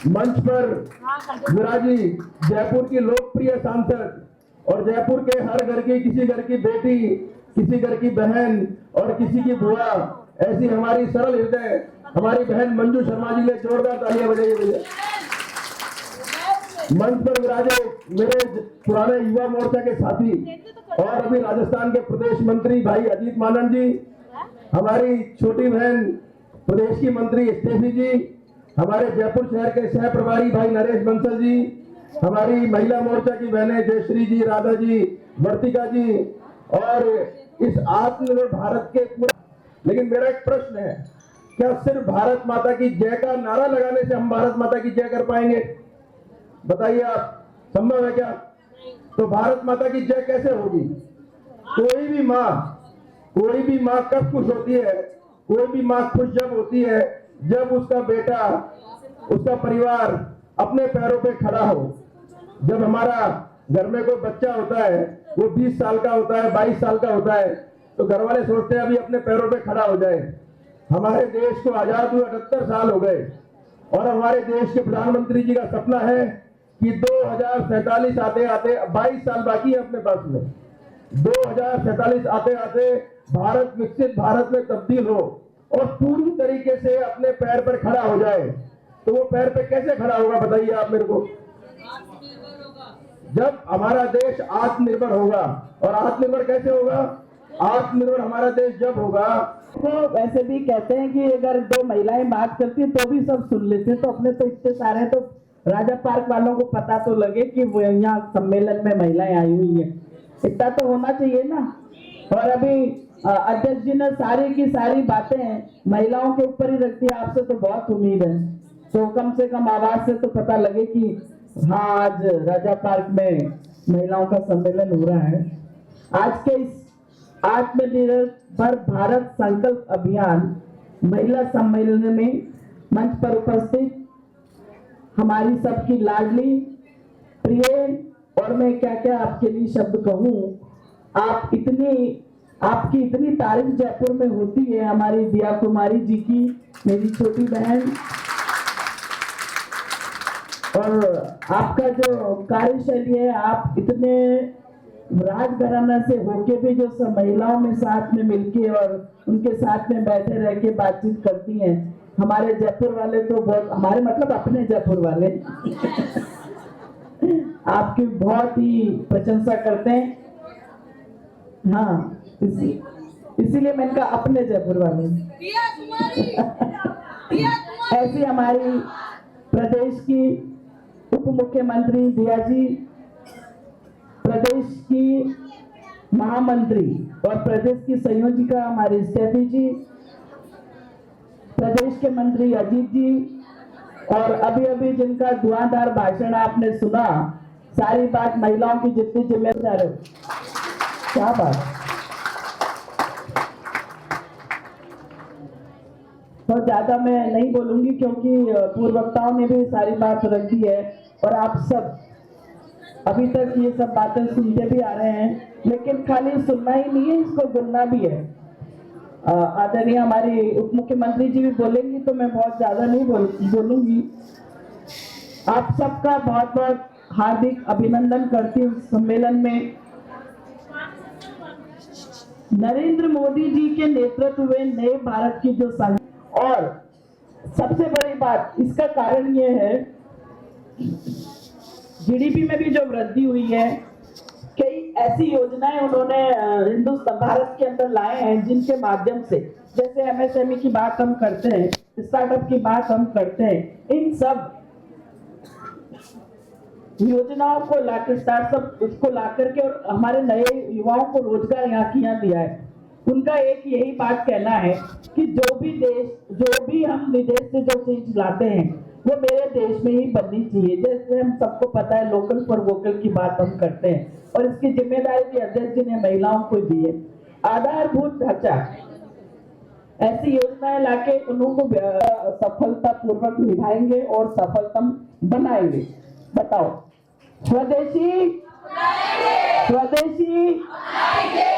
मंच पर विराजी जयपुर की लोकप्रिय सांसद और जयपुर के हर घर की, किसी घर की बेटी, किसी घर की बहन और किसी की बुआ, ऐसी हमारी सरल हृदय हमारी बहन मंजू शर्मा जी ने जोरदार तालियां बजाई भैया। मंच पर विराजे मेरे पुराने युवा मोर्चा के साथी और अभी राजस्थान के प्रदेश मंत्री भाई अजीत मानन जी, हमारी छोटी बहन प्रदेश की मंत्री स्टेफी जी, हमारे जयपुर शहर के सह प्रभारी भाई नरेश बंसल जी, हमारी महिला मोर्चा की बहनें जयश्री जी, राधा जी, वर्तिका जी, और इस आत्मनिर्भर भारत के पूरा। लेकिन मेरा एक प्रश्न है, क्या सिर्फ भारत माता की जय का नारा लगाने से हम भारत माता की जय कर पाएंगे? बताइए आप, संभव है क्या? तो भारत माता की जय कैसे होगी? कोई भी माँ कब खुश होती है? कोई भी माँ खुश जब होती है जब उसका बेटा, उसका परिवार अपने पैरों पे खड़ा हो। जब हमारा घर में कोई बच्चा होता है, वो 20 साल का होता है, 22 साल का होता है, तो घर वाले सोचते हैं अभी अपने पैरों पे खड़ा हो जाए। हमारे देश को आजाद हुए 78 साल हो गए और हमारे देश के प्रधानमंत्री जी का सपना है कि 2047 आते आते 22 साल बाकी है अपने पास में, 2047 आते आते भारत विकसित भारत में तब्दील हो और पूरी तरीके से अपने पैर पर खड़ा हो जाए। तो वो पैर पे कैसे खड़ा होगा बताइए आप मेरे को? जब हमारा देश आत्मनिर्भर होगा। और आत्मनिर्भर कैसे होगा? आत्मनिर्भर हमारा देश जब होगा। तो वैसे भी कहते हैं कि अगर दो महिलाएं बात करती तो भी सब सुन लेते, तो अपने तो इतने सारे, तो राजा पार्क वालों को पता तो लगे कि वो यहाँ सम्मेलन में महिलाएं आई हुई हैं, इतना तो होना चाहिए ना। और अभी अध्यक्ष जी ने सारी की सारी बातें महिलाओं के ऊपर ही रखती है, आपसे तो बहुत उम्मीद है, तो कम से कम आवाज से तो पता लगे कि हाँ आज राजा पार्क में महिलाओं का सम्मेलन हो रहा है। आज के इस आत्मनिर्भर भारत संकल्प अभियान महिला सम्मेलन में मंच पर उपस्थित हमारी सबकी लाडली प्रिय, और मैं क्या क्या आपके लिए शब्द कहूँ, आपकी इतनी तारीफ जयपुर में होती है हमारी दिया कुमारी जी की, मेरी छोटी बहन, और आपका जो कार्यशैली है, आप इतने राजघराना से होके भी जो सब महिलाओं में साथ में मिलके और उनके साथ में बैठे रह के बातचीत करती हैं। हमारे जयपुर वाले तो बहुत, हमारे मतलब अपने जयपुर वाले आपकी बहुत ही प्रशंसा करते हैं। हाँ, इसीलिए मैंने कहा अपने जयपुर वाले। ऐसी हमारी प्रदेश की उप मुख्यमंत्री दिया जी, प्रदेश की महामंत्री और प्रदेश की संयोजिका हमारी स्टेफी जी, प्रदेश के मंत्री अजीत जी, और अभी अभी जिनका धुआंधार भाषण आपने सुना, सारी बात महिलाओं की जितनी जिम्मेदार है। क्या बात, तो ज्यादा मैं नहीं बोलूंगी क्योंकि पूर्ववक्ताओं ने भी सारी बात रख दी है और आप सब अभी तक ये सब बातें सुनते भी आ रहे हैं, लेकिन खाली सुनना ही नहीं है, इसको गुनना भी है। आदरणीय हमारी उप मुख्यमंत्री जी भी बोलेंगी तो मैं बहुत ज्यादा नहीं बोलूंगी। आप सबका बहुत बहुत हार्दिक अभिनंदन करती हूँ सम्मेलन में। नरेंद्र मोदी जी के नेतृत्व में नए भारत की जो और सबसे बड़ी बात इसका कारण ये है, जीडीपी में भी जो वृद्धि हुई है, कई ऐसी योजनाएं उन्होंने हिंदुस्तान भारत के अंदर लाए हैं जिनके माध्यम से, जैसे एमएसएमई की बात हम करते हैं, स्टार्टअप की बात हम करते हैं, इन सब योजनाओं को लाकर, स्टार्टअप इसको लाकर के और हमारे नए युवाओं को रोजगार यहाँ की यहाँ दिया है। उनका एक यही बात कहना है कि जो भी हम विदेश से जो चीज लाते हैं वो मेरे देश में ही बननी चाहिए। जैसे हम सबको पता है लोकल फॉर वोकल की बात हम करते हैं, और इसकी जिम्मेदारी भी अध्यक्ष जी ने महिलाओं को दी है। आधारभूत ढांचा, ऐसी योजनाएं लाके उनको सफलता पूर्वक निभाएंगे और सफलतम बनाएंगे। बताओ, स्वदेशी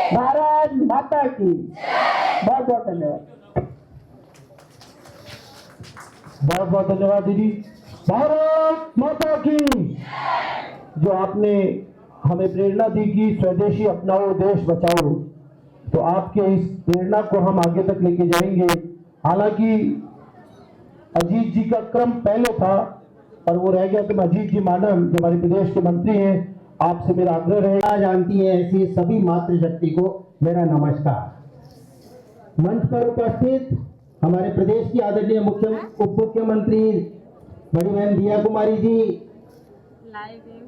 भारत माता की। बहुत बहुत धन्यवाद। बहुत बहुत धन्यवाद दीदी। भारत माता की। जो आपने हमें प्रेरणा दी कि स्वदेशी अपनाओ देश बचाओ, तो आपके इस प्रेरणा को हम आगे तक लेके जाएंगे। हालांकि अजीत जी का क्रम पहले था और वो रह गया, तो अजीत जी मानम जो हमारे प्रदेश के मंत्री हैं, आपसे मेरा आग्रह रहेगा, जानती है ऐसी सभी मातृशक्ति को मेरा नमस्कार। मंच पर उपस्थित हमारे प्रदेश की आदरणीय उप मुख्यमंत्री बड़ी बहन दिया कुमारी जी,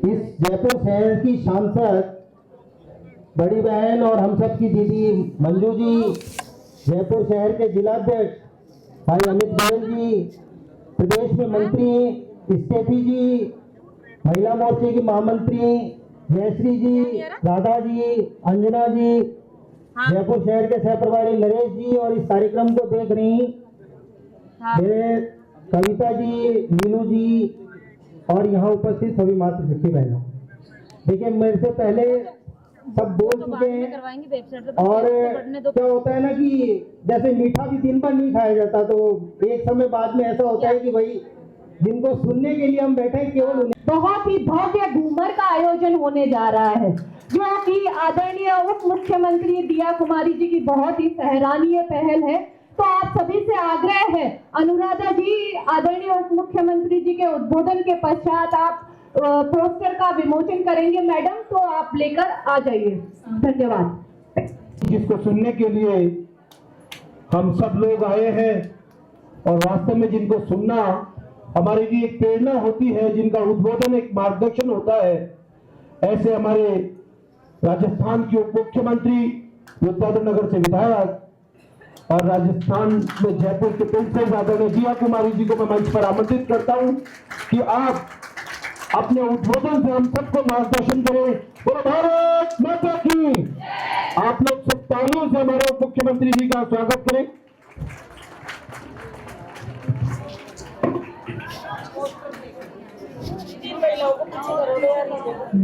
इस जयपुर शहर की सांसद बड़ी बहन और हम सब की दीदी मंजू जी, जयपुर शहर के जिलाध्यक्ष भाई अमित गोयल जी, प्रदेश में मंत्री स्टेफी जी, महिला मोर्चे की महामंत्री जयश्री जी, राधा जी, अंजना जी, जयपुर शहर के सह प्रभारी नरेश जी, और इस कार्यक्रम को देख रही मेरे कविता जी, नीलू जी और यहाँ उपस्थित सभी मातृशक्ति बहनों। देखिए, मेरे से पहले सब बोल चुके हैं, और क्या होता है ना कि जैसे मीठा भी दिन भर नहीं खाया जाता, तो एक समय बाद में ऐसा होता है कि भाई जिनको सुनने के लिए हम बैठे हैं, केवल उन्हें। बहुत ही भव्य घूमर का आयोजन होने जा रहा है, जो कि आदरणीय उप मुख्यमंत्री दिया कुमारी जी की बहुत ही सराहनीय पहल है। तो आप सभी से आग्रह है, अनुराधा जी आदरणीय उप मुख्यमंत्री जी के उद्बोधन के पश्चात आप पोस्टर का विमोचन करेंगे मैडम, तो आप लेकर आ जाइए। धन्यवाद। जिसको सुनने के लिए हम सब लोग आए हैं और वास्तव में जिनको सुनना हमारे लिए एक प्रेरणा होती है, जिनका उद्बोधन एक मार्गदर्शन होता है, ऐसे हमारे राजस्थान के उप मुख्यमंत्री, विद्याधर नगर से विधायक और राजस्थान में जयपुर के प्रिंसेस आदरणीय दिया कुमारी जी को मैं मंच पर आमंत्रित करता हूं कि आप अपने उद्बोधन से हम सबको मार्गदर्शन करें। बोलो भारत माता की। आप लोग सब तालियों से हमारे उप मुख्यमंत्री जी का स्वागत करें।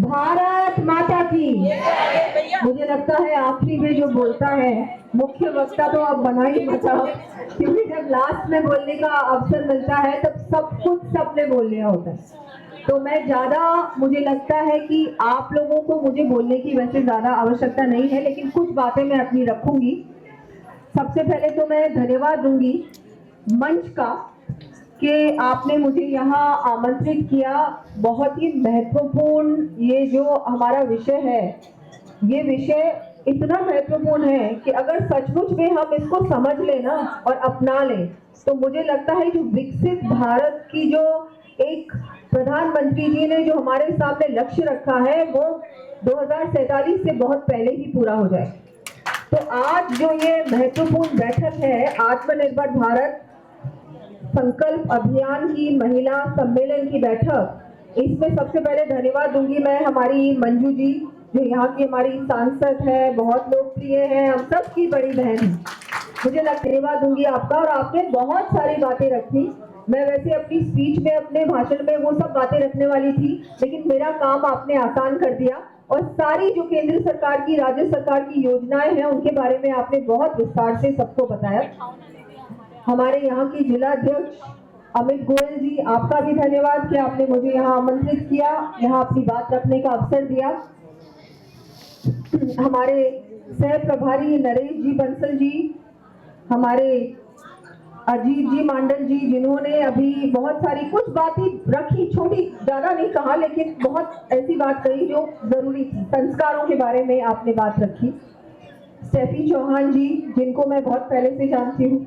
भारत माता की। मुझे लगता है आखिरी में जो बोलता है मुख्य वक्ता तो अब बना ही बचा, क्योंकि जब लास्ट में बोलने का अवसर मिलता है तब सब कुछ सबने बोल लिया होता है। तो मैं मुझे लगता है कि आप लोगों को मुझे बोलने की वैसे ज्यादा आवश्यकता नहीं है, लेकिन कुछ बातें मैं अपनी रखूंगी। सबसे पहले तो मैं धन्यवाद दूंगी मंच का कि आपने मुझे यहाँ आमंत्रित किया। बहुत ही महत्वपूर्ण ये जो हमारा विषय है, ये विषय इतना महत्वपूर्ण है कि अगर सचमुच में हम इसको समझ लें ना और अपना लें, तो मुझे लगता है जो विकसित भारत की जो एक प्रधानमंत्री जी ने जो हमारे सामने लक्ष्य रखा है, वो 2047 से बहुत पहले ही पूरा हो जाए। तो आज जो ये महत्वपूर्ण बैठक है, आत्मनिर्भर भारत संकल्प अभियान की महिला सम्मेलन की बैठक, इसमें सबसे पहले धन्यवाद दूंगी मैं हमारी मंजू जी, जो यहाँ की हमारी सांसद है, बहुत लोकप्रिय है, हम सब की बड़ी बहन है। मुझे धन्यवाद दूंगी आपका। और आपने बहुत सारी बातें रखी। मैं वैसे अपनी स्पीच में, अपने भाषण में वो सब बातें रखने वाली थी, लेकिन मेरा काम आपने आसान कर दिया और सारी जो केंद्र सरकार की, राज्य सरकार की योजनाएं हैं, उनके बारे में आपने बहुत विस्तार से सबको बताया। हमारे यहाँ की जिला अध्यक्ष अमित गोयल जी, आपका भी धन्यवाद कि आपने मुझे यहाँ आमंत्रित किया, यहाँ अपनी बात रखने का अवसर दिया। हमारे सह प्रभारी नरेश जी बंसल जी, हमारे अजीत जी मांडल जी, जिन्होंने अभी बहुत सारी कुछ बातें रखी, छोटी, ज्यादा नहीं कहा, लेकिन बहुत ऐसी बात कही जो जरूरी थी। संस्कारों के बारे में आपने बात रखी। स्टेफी चौहान जी, जिनको मैं बहुत पहले से जानती हूँ,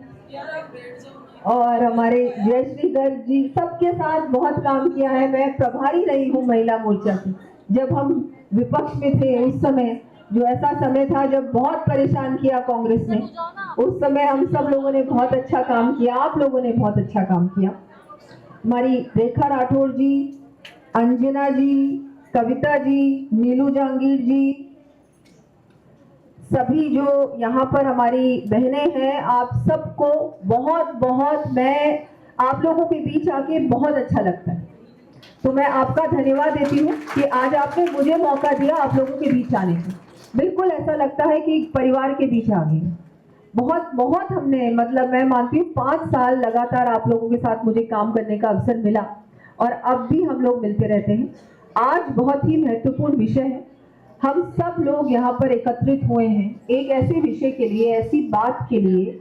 और हमारे जयश्री गर्ग जी, सबके साथ बहुत काम किया है। मैं प्रभारी रही हूँ महिला मोर्चा की। जब हम विपक्ष में थे, उस समय जो ऐसा समय था जब बहुत परेशान किया कांग्रेस ने, उस समय हम सब लोगों ने बहुत अच्छा काम किया, आप लोगों ने बहुत अच्छा काम किया। हमारी रेखा राठौर जी, अंजना जी, कविता जी, नीलू जहांगीर जी, सभी जो यहाँ पर हमारी बहनें हैं, आप सबको बहुत बहुत, मैं आप लोगों के बीच आके बहुत अच्छा लगता है। तो मैं आपका धन्यवाद देती हूँ कि आज आपने मुझे मौका दिया आप लोगों के बीच आने का। बिल्कुल ऐसा लगता है कि परिवार के बीच आ गई। बहुत बहुत हमने, मतलब मैं मानती हूँ 5 साल लगातार आप लोगों के साथ मुझे काम करने का अवसर मिला और अब भी हम लोग मिलते रहते हैं। आज बहुत ही महत्वपूर्ण विषय है। हम सब लोग यहाँ पर एकत्रित हुए हैं एक ऐसे विषय के लिए, ऐसी बात के लिए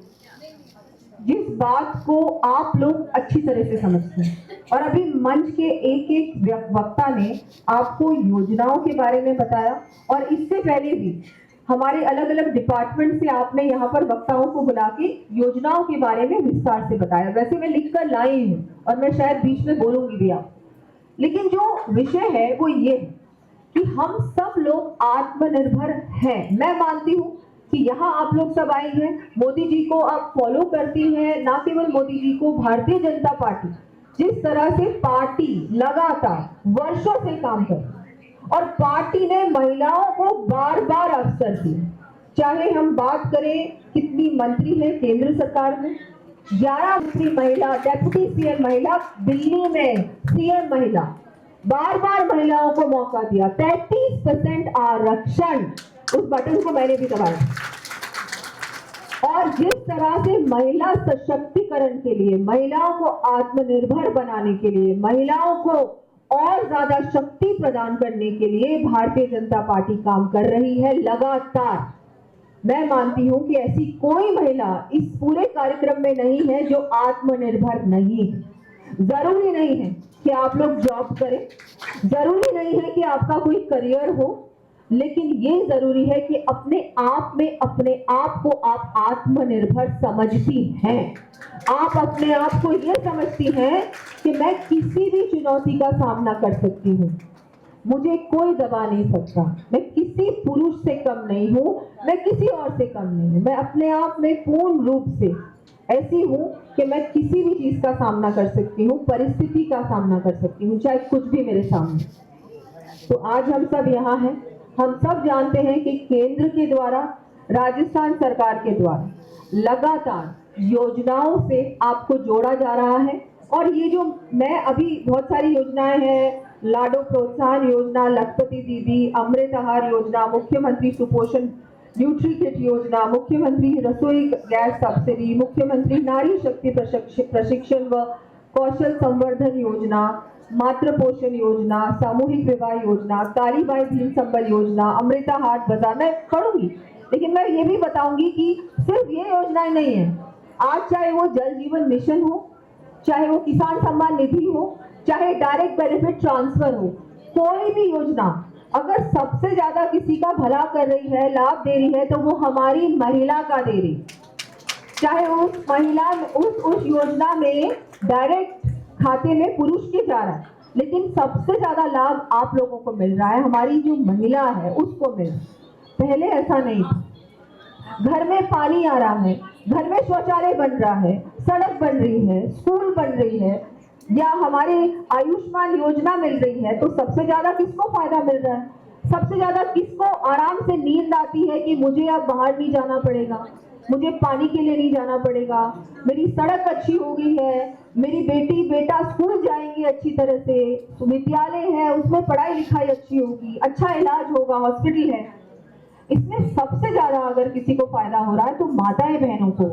जिस बात को आप लोग अच्छी तरह से समझते हैं। और अभी मंच के एक एक वक्ता ने आपको योजनाओं के बारे में बताया, और इससे पहले भी हमारे अलग अलग डिपार्टमेंट से आपने यहाँ पर वक्ताओं को बुला के योजनाओं के बारे में विस्तार से बताया। वैसे मैं लिख कर लाई हूँ और मैं शायद बीच में बोलूंगी भी आप, लेकिन जो विषय है वो ये है कि हम सब लोग आत्मनिर्भर हैं। मैं मानती हूँ कि यहाँ आप लोग सब आए हैं, मोदी जी को आप फॉलो करती हैं, ना केवल मोदी जी को, भारतीय जनता पार्टी जिस तरह से पार्टी लगातार वर्षों से काम कर, और पार्टी ने महिलाओं को बार बार अवसर दिए। चाहे हम बात करें कितनी मंत्री है केंद्र सरकार में, 11 मंत्री महिला, डेप्यूटी सीएम महिला, दिल्ली में सीएम महिला, बार बार महिलाओं को मौका दिया। 33% आरक्षण, उस बटन को मैंने भी दबाया। और जिस तरह से महिला सशक्तिकरण के लिए, महिलाओं को आत्मनिर्भर बनाने के लिए, महिलाओं को और ज्यादा शक्ति प्रदान करने के लिए भारतीय जनता पार्टी काम कर रही है लगातार। मैं मानती हूं कि ऐसी कोई महिला इस पूरे कार्यक्रम में नहीं है जो आत्मनिर्भर नहीं है। जरूरी नहीं है कि आप लोग जॉब करें, जरूरी नहीं है कि आपका कोई करियर हो, लेकिन ये जरूरी है कि अपने आप में अपने आप को आप आत्मनिर्भर समझती हैं। आप अपने आप को ये समझती हैं कि मैं किसी भी चुनौती का सामना कर सकती हूँ, मुझे कोई दबा नहीं सकता, मैं किसी पुरुष से कम नहीं हूँ, मैं किसी और से कम नहीं हूँ, मैं अपने आप में पूर्ण रूप से ऐसी हूँ कि मैं किसी भी चीज का सामना कर सकती हूँ, परिस्थिति का सामना कर सकती हूँ, चाहे कुछ भी मेरे सामने। तो आज हम सब यहाँ हैं, हम सब जानते हैं कि केंद्र के द्वारा, राजस्थान सरकार के द्वारा लगातार योजनाओं से आपको जोड़ा जा रहा है। और ये जो मैं अभी बहुत सारी योजनाएं हैं, लाडो प्रोत्साहन योजना, लखपति दीदी, अमृत आहार योजना, मुख्यमंत्री सुपोषण न्यूट्रीकिट योजना, मुख्यमंत्री रसोई गैस सब्सिडी, मुख्यमंत्री नारी शक्ति प्रशिक्षण व कौशल संवर्धन योजना, मातृ पोषण योजना, सामूहिक विवाह योजना, कालीबाई भीम संबल योजना, अमृता हाट बाजार, मैं पढ़ूंगी, लेकिन मैं ये भी बताऊंगी कि सिर्फ ये योजनाएं नहीं है। आज चाहे वो जल जीवन मिशन हो, चाहे वो किसान सम्मान निधि हो, चाहे डायरेक्ट बेनिफिट ट्रांसफर हो, कोई भी योजना अगर सबसे ज्यादा किसी का भला कर रही है, लाभ दे रही है, तो वो हमारी महिला का दे रही। चाहे उस महिला उस योजना में डायरेक्ट खाते में पुरुष के जा रहा है, लेकिन सबसे ज्यादा लाभ आप लोगों को मिल रहा है, हमारी जो महिला है उसको मिल रहा है। पहले ऐसा नहीं था। घर में पानी आ रहा है, घर में शौचालय बन रहा है, सड़क बन रही है, स्कूल बन रही है, या हमारे आयुष्मान योजना मिल रही है, तो सबसे ज्यादा किसको फायदा मिल रहा है? सबसे ज्यादा किसको आराम से नींद आती है कि मुझे अब बाहर नहीं जाना पड़ेगा, मुझे पानी के लिए नहीं जाना पड़ेगा, मेरी सड़क अच्छी हो गई है, मेरी बेटी बेटा स्कूल जाएंगे अच्छी तरह से, विद्यालय है उसमें पढ़ाई लिखाई अच्छी होगी, अच्छा इलाज होगा, हॉस्पिटल है। इसमें सबसे ज्यादा अगर किसी को फायदा हो रहा है तो माताएं बहनों को।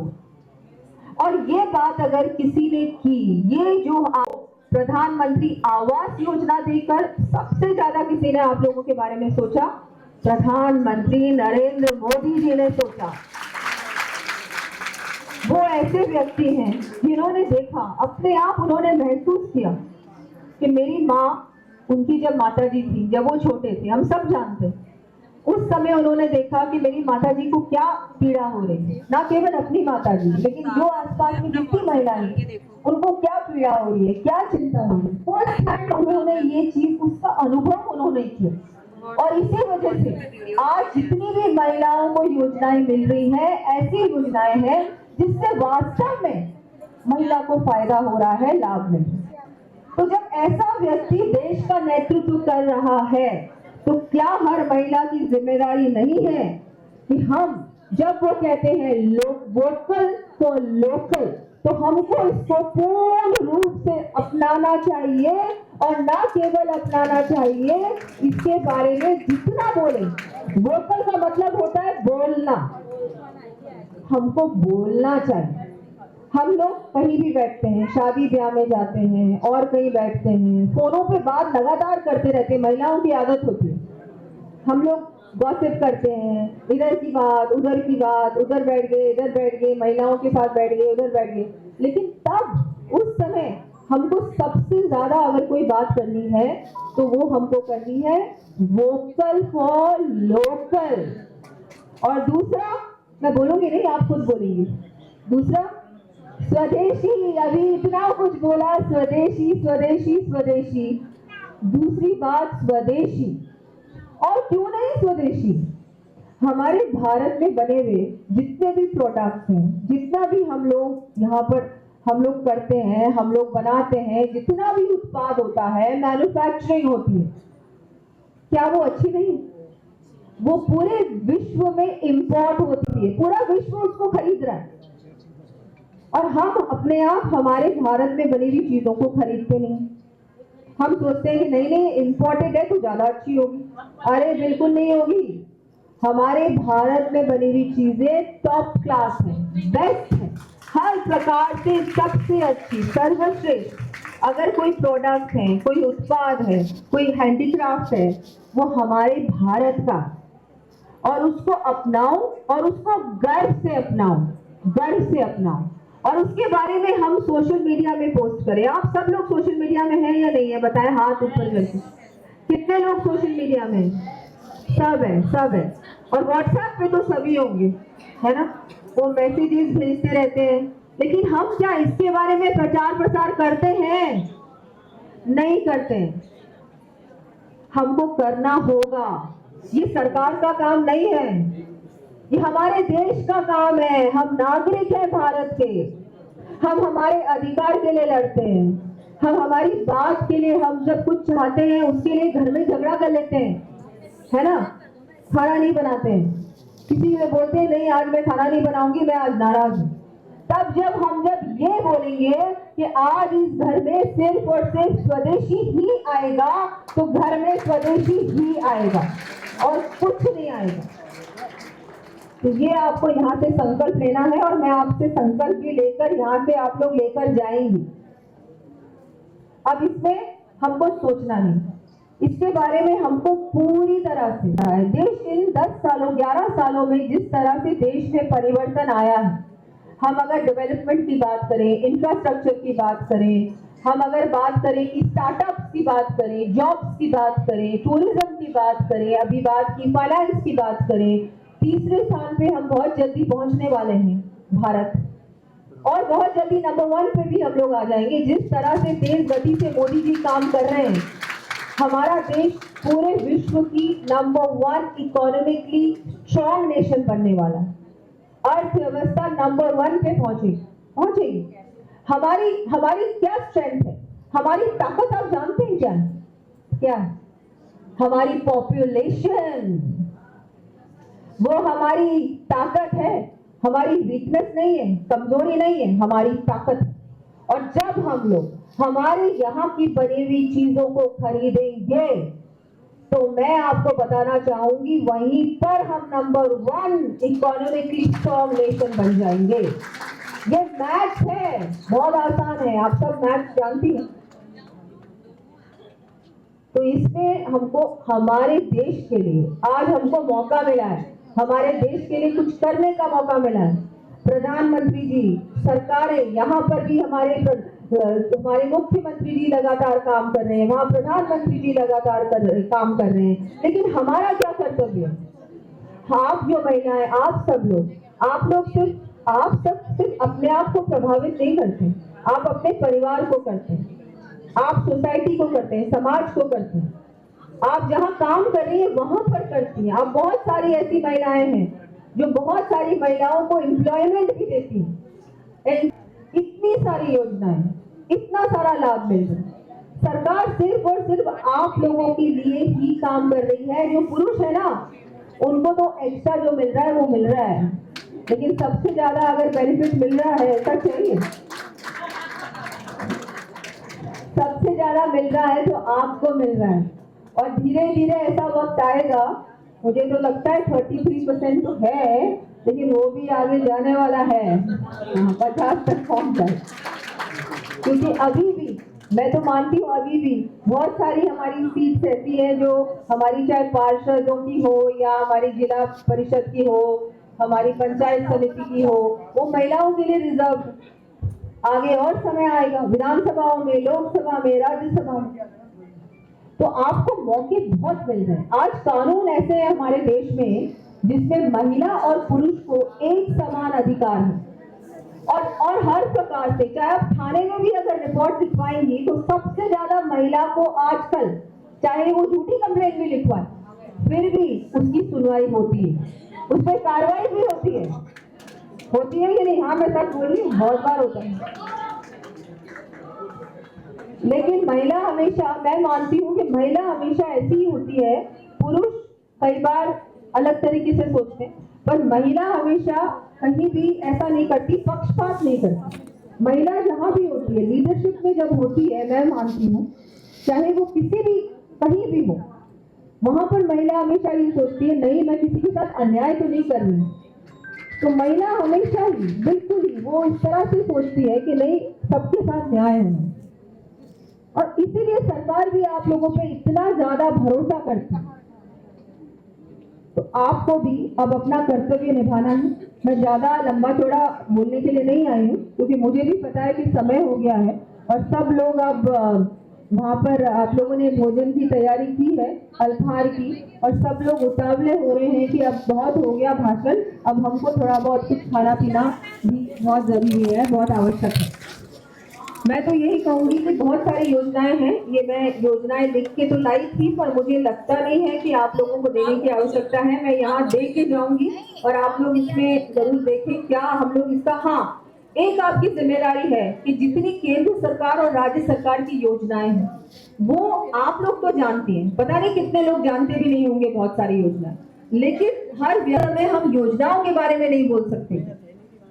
और ये बात अगर किसी ने की, ये जो प्रधानमंत्री आवास योजना देकर सबसे ज्यादा किसी ने आप लोगों के बारे में सोचा, प्रधानमंत्री नरेंद्र मोदी जी ने सोचा। वो ऐसे व्यक्ति हैं जिन्होंने देखा, अपने आप उन्होंने महसूस किया कि मेरी माँ, उनकी जब माताजी थी, जब वो छोटे थे, हम सब जानते हैं, उस समय उन्होंने देखा कि मेरी माताजी को क्या पीड़ा हो रही है, ना केवल अपनी माताजी, लेकिन जो आसपास में जितनी महिलाएं उनको क्या पीड़ा हो रही है, क्या चिंता हो रही है, उन्होंने ये चीज, उसका अनुभव उन्होंने किया। और इसी वजह से आज जितनी भी महिलाओं को योजनाएं मिल रही है, ऐसी योजनाएं हैं जिससे वास्तव में महिला को फायदा हो रहा है, लाभ मिल रहा है। तो जब ऐसा व्यक्ति देश का नेतृत्व कर रहा है, तो क्या हर महिला की जिम्मेदारी नहीं है कि हम, जब वो कहते हैं वोकल फॉर लोकल, तो हमको इसको पूर्ण रूप से अपनाना चाहिए, और ना केवल अपनाना चाहिए, इसके बारे में जितना बोले। वोकल का मतलब होता है बोलना, हमको बोलना चाहिए। हम लोग कहीं भी बैठते हैं, शादी ब्याह में जाते हैं और कहीं बैठते हैं, फोनों पे बात लगातार करते रहते हैं, महिलाओं की आदत होती है। हम लोग गॉसिप करते हैं, इधर की बात, उधर की बात, उधर बैठ गए, इधर बैठ गए, महिलाओं के साथ बैठ गए, उधर बैठ गए। लेकिन तब उस समय हमको सबसे ज्यादा अगर कोई बात करनी है तो वो हमको करनी है वोकल फॉर लोकल। और दूसरा, मैं बोलूंगी नहीं, आप खुद बोलेंगे। दूसरा, स्वदेशी। अभी इतना कुछ बोला, स्वदेशी स्वदेशी स्वदेशी। दूसरी बात, स्वदेशी। और क्यों नहीं स्वदेशी? हमारे भारत में बने हुए जितने भी प्रोडक्ट्स हैं, जितना भी हम लोग यहाँ पर हम लोग करते हैं, हम लोग बनाते हैं, जितना भी उत्पाद होता है, मैन्युफैक्चरिंग होती है, क्या वो अच्छी नहीं? वो पूरे विश्व में इंपोर्ट होती है, पूरा विश्व उसको खरीद रहा है, और हम अपने आप हमारे भारत में बनी हुई चीजों को खरीदते नहीं। हम सोचते हैं कि नहीं नहीं, इंपोर्टेड है तो ज्यादा अच्छी होगी। अरे बिल्कुल नहीं होगी। हमारे भारत में बनी हुई चीजें टॉप क्लास है, बेस्ट है, हर प्रकार से सबसे अच्छी, सर्वश्रेष्ठ। अगर कोई प्रोडक्ट है, कोई उत्पाद है, कोई हैंडीक्राफ्ट है, वो हमारे भारत का, और उसको अपनाओ और उसको गर्व से अपनाओ, गर्व से अपनाओ, और उसके बारे में हम सोशल मीडिया में पोस्ट करें। आप सब लोग सोशल मीडिया में हैं या नहीं है, बताएं हाथ ऊपर करके। कितने लोग सोशल मीडिया में? सब है, सब है। और व्हाट्सएप पे तो सभी होंगे, है ना, वो मैसेजेस भेजते रहते हैं। लेकिन हम क्या इसके बारे में प्रचार प्रसार करते हैं? नहीं करते हैं। हमको करना होगा, ये सरकार का काम नहीं है, ये हमारे देश का काम है। हम नागरिक हैं भारत के, हम हमारे अधिकार के लिए लड़ते हैं, हम हमारी बात के लिए, हम जब कुछ चाहते हैं उसके लिए घर में झगड़ा कर लेते हैं, है ना, खाना नहीं बनाते हैं। किसी से बोलते हैं नहीं आज मैं खाना नहीं बनाऊंगी, मैं आज नाराज हूँ। तब जब ये बोलेंगे कि आज इस घर में सिर्फ और सिर्फ स्वदेशी ही आएगा, तो घर में स्वदेशी ही आएगा और कुछ नहीं आएगा। तो ये आपको यहाँ से संकल्प लेना है, और मैं आपसे संकल्प ये लेकर यहाँ से आप लोग लेकर जाएंगी। अब इसमें हमको सोचना नहीं, इसके बारे में हमको पूरी तरह से देश इन 10 सालों 11 सालों में जिस तरह से देश में परिवर्तन आया है, हम अगर डेवलपमेंट की बात करें, इंफ्रास्ट्रक्चर की बात करें, हम अगर बात करें कि स्टार्टअप्स की बात करें, जॉब्स की बात करें, टूरिज्म की बात करें, अभी बात की फाइनेंस की बात करें, तीसरे स्थान पे हम बहुत जल्दी पहुंचने वाले हैं भारत, और बहुत जल्दी नंबर 1 पे भी हम लोग आ जाएंगे। जिस तरह से तेज गति से मोदी जी काम कर रहे हैं, हमारा देश पूरे विश्व की नंबर 1 इकोनॉमिकली स्ट्रॉन्ग नेशन बनने वाला है। अर्थव्यवस्था नंबर 1 पे पहुंचेगी। हमारी क्या स्ट्रेंथ है, हमारी ताकत आप जानते हैं क्या है? क्या है? हमारी पॉपुलेशन, वो हमारी ताकत है, हमारी वीकनेस नहीं है, कमजोरी नहीं है, हमारी ताकत है। और जब हम लोग हमारे यहाँ की बनी हुई चीजों को खरीदेंगे, तो मैं आपको बताना चाहूंगी वहीं पर हम नंबर 1 इकोनॉमिकली स्ट्रॉन्ग नेशन बन जाएंगे। ये मैथ है, बहुत आसान है, आप सब मैथ जानती हैं। तो इसमें हमको हमारे देश के लिए आज हमको मौका मिला है, हमारे देश के लिए कुछ करने का मौका मिला है। प्रधानमंत्री जी, सरकारें, यहाँ पर भी हमारे मुख्यमंत्री जी लगातार काम कर रहे हैं, वहाँ प्रधानमंत्री जी लगातार काम कर रहे हैं। लेकिन हमारा क्या कर्तव्य है? आप जो महिलाएं, आप सब सिर्फ अपने आप को प्रभावित नहीं करते, आप अपने परिवार को करते हैं, आप सोसाइटी को करते हैं, समाज को करते हैं, आप जहाँ काम कर रही है वहां पर करती हैं। आप बहुत सारी ऐसी महिलाएं हैं जो बहुत सारी महिलाओं को एम्प्लॉयमेंट भी देती हैं। इतनी सारी योजनाएं, इतना सारा लाभ मिल रहा है। सरकार सिर्फ और सिर्फ आप लोगों के लिए ही काम कर रही है। जो पुरुष है ना, उनको तो एक्स्ट्रा जो मिल रहा है वो मिल रहा है, लेकिन सबसे ज्यादा अगर बेनिफिट मिल रहा है, ऐसा चाहिए, सबसे ज्यादा मिल रहा है तो आपको मिल रहा है। और धीरे धीरे ऐसा वक्त आएगा, मुझे तो लगता है 33% तो है, लेकिन वो भी आगे जाने वाला है, 50 तक पहुंच जाए। क्योंकि अभी भी मैं तो मानती हूँ, अभी भी बहुत सारी हमारी सीट्स ऐसी हैं जो हमारी, चाहे पार्षदों की हो या हमारी जिला परिषद की हो, हमारी पंचायत समिति की हो, वो महिलाओं के लिए रिजर्व। आगे और समय आएगा, विधानसभाओं में, लोकसभा में, राज्यसभा में, तो आपको मौके बहुत मिल रहे हैं। आज कानून ऐसे है हमारे देश में जिसमें महिला और पुरुष को एक समान अधिकार है, और हर प्रकार से, चाहे आप थाने में भी अगर रिपोर्ट लिखवाएंगी तो सबसे ज्यादा महिला को आजकल, चाहे वो झूठी कंप्लेंट भी लिखवाए, फिर भी उसकी सुनवाई होती है, उस पर कार्रवाई भी होती है कि नहीं? हाँ, मैं सच बोल रही हूँ, बहुत बार होता है। लेकिन महिला हमेशा, मैं मानती हूँ कि महिला हमेशा ऐसी ही होती है। पुरुष कई बार अलग तरीके से सोचते हैं, पर महिला हमेशा कहीं भी ऐसा नहीं करती, पक्षपात नहीं करती। महिला जहाँ भी होती है, लीडरशिप में जब होती है, मैं मानती हूँ चाहे वो किसी भी, कहीं भी हो, वहां पर महिला हमेशा ये सोचती है नहीं मैं किसी के साथ अन्याय तो नहीं कर रही। तो महिला हमेशा ही बिल्कुल ही वो इस तरह से सोचती है कि नहीं सबके साथ न्याय है, और इसीलिए सरकार भी आप लोगों पे इतना ज्यादा भरोसा करती है। तो आपको भी अब अपना कर्तव्य निभाना है। मैं ज्यादा लंबा चौड़ा बोलने के लिए नहीं आई हूँ, क्योंकि मुझे भी पता है कि समय हो गया है और सब लोग अब वहाँ पर आप लोगों ने भोजन की तैयारी की है, अल्पाहार की, और सब लोग उतावले हो रहे हैं कि अब बहुत हो गया भाषण, अब हमको थोड़ा बहुत कुछ खाना पीना भी बहुत जरूरी है, बहुत आवश्यक है। मैं तो यही कहूंगी कि बहुत सारी योजनाएं हैं, ये मैं योजनाएं लिख के तो लाई थी, पर मुझे लगता नहीं है कि आप लोगों को देने की आवश्यकता है। मैं यहाँ दे के जाऊंगी और आप लोग इसमें जरूर देखें क्या हम लोग इसका, हाँ एक आपकी जिम्मेदारी है कि जितनी केंद्र सरकार और राज्य सरकार की योजनाएं हैं वो आप लोग तो जानते हैं, पता नहीं कितने लोग जानते भी नहीं होंगे बहुत सारी योजनाएं, लेकिन हर व्यक्ति में हम योजनाओं के बारे में नहीं बोल सकते।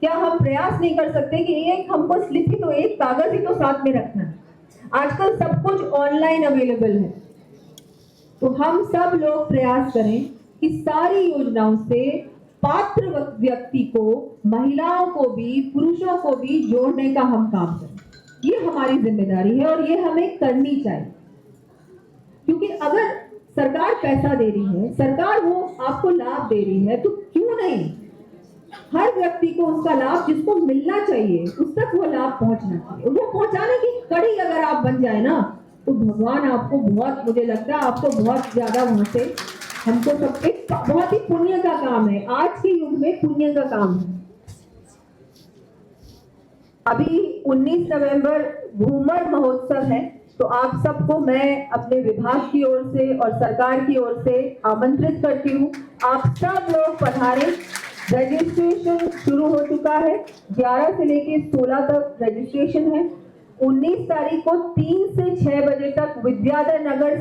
क्या हम प्रयास नहीं कर सकते कि एक हमको स्लिप ही तो, एक कागज ही तो साथ में रखना है। आजकल सब कुछ ऑनलाइन अवेलेबल है, तो हम सब लोग प्रयास करें कि सारी योजनाओं से पात्र व्यक्ति को, महिलाओं को भी, पुरुषों को भी जोड़ने का हम काम करें। ये हमारी जिम्मेदारी है और ये हमें करनी चाहिए, क्योंकि अगर सरकार पैसा दे रही है, सरकार वो आपको लाभ दे रही है, तो क्यों नहीं हर व्यक्ति को उसका लाभ जिसको मिलना चाहिए उस तक वो लाभ पहुंचना चाहिए। वो पहुंचाने की कड़ी अगर आप बन जाए ना, तो भगवान आपको बहुत, मुझे लगता है आपको बहुत ज्यादा वहां से, हमको सब एक बहुत ही पुण्य का काम है, आज के युग में पुण्य का काम है। अभी 19 नवंबर घूमर महोत्सव है, तो आप सबको मैं अपने विभाग की ओर से और सरकार की ओर से आमंत्रित करती हूँ। आप सब लोग पधारें। रजिस्ट्रेशन शुरू हो चुका है, 11 से लेके 16 तक रजिस्ट्रेशन है। 19 तारीख को 3 से 6 बजे तक Vidyadhar Nagar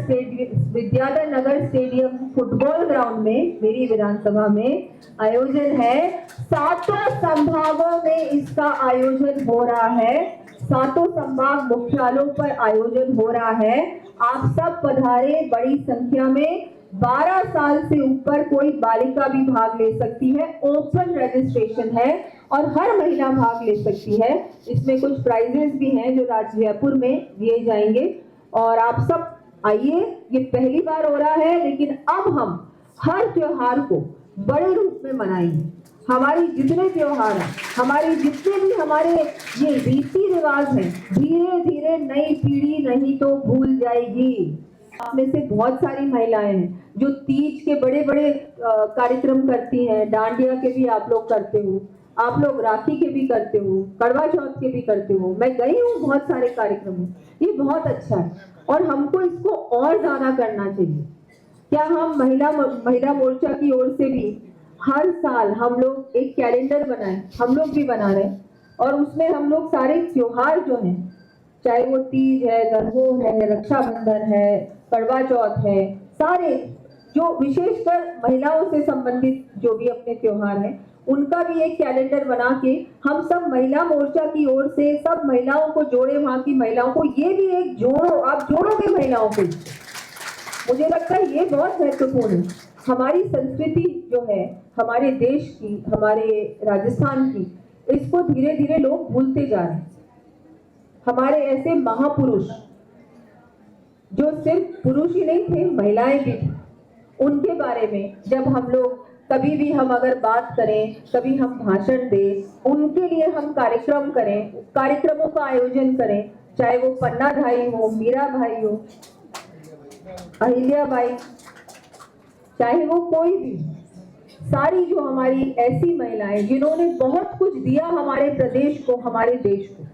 stadium football ground में, मेरी विधानसभा में आयोजन है। 7 संभागों में इसका आयोजन हो रहा है, 7 संभाग मुख्यालयों पर आयोजन हो रहा है। आप सब पधारे बड़ी संख्या में। 12 साल से ऊपर कोई बालिका भी भाग ले सकती है, ओपन रजिस्ट्रेशन है और हर महिला भाग ले सकती है। इसमें कुछ प्राइजेस भी हैं जो जयपुर में दिए जाएंगे, और आप सब आइए। ये पहली बार हो रहा है, लेकिन अब हम हर त्योहार को बड़े रूप में मनाएंगे। हमारी जितने त्योहार हैं, हमारे जितने भी हमारे ये रीति रिवाज हैं, धीरे धीरे नई पीढ़ी नहीं तो भूल जाएगी। आप में से बहुत सारी महिलाएं हैं जो तीज के बड़े बड़े कार्यक्रम करती हैं, डांडिया के भी आप लोग करते हो, आप लोग राखी के भी करते हो, करवा चौथ के भी करते हो। मैं गई हूँ बहुत सारे कार्यक्रमों, ये बहुत अच्छा है और हमको इसको और ज्यादा करना चाहिए। क्या हम महिला मोर्चा की ओर से भी हर साल हम लोग एक कैलेंडर बनाएं, हम लोग भी बना रहे हैं, और उसमें हम लोग सारे त्योहार जो हैं, चाहे वो तीज है, गणगौर है, रक्षाबंधन है, करवा चौथ है, सारे जो विशेषकर महिलाओं से संबंधित जो भी अपने त्योहार हैं, उनका भी एक कैलेंडर बना के हम सब महिला मोर्चा की ओर से सब महिलाओं को जोड़े, वहां की महिलाओं को। ये भी एक जोड़ो, आप जोड़ोगे महिलाओं को, मुझे लगता है ये बहुत महत्वपूर्ण है। हमारी संस्कृति जो है हमारे देश की, हमारे राजस्थान की, इसको धीरे धीरे लोग भूलते जा रहे हैं। हमारे ऐसे महापुरुष जो सिर्फ पुरुष ही नहीं थे, महिलाएं भी थी, उनके बारे में जब हम लोग कभी भी हम अगर बात करें, कभी हम भाषण दें, उनके लिए हम कार्यक्रम करें, कार्यक्रमों का आयोजन करें, चाहे वो पन्ना भाई हो, मीरा भाई हो, अहिल्या बाई, चाहे वो कोई भी, सारी जो हमारी ऐसी महिलाएं जिन्होंने बहुत कुछ दिया हमारे प्रदेश को, हमारे देश को,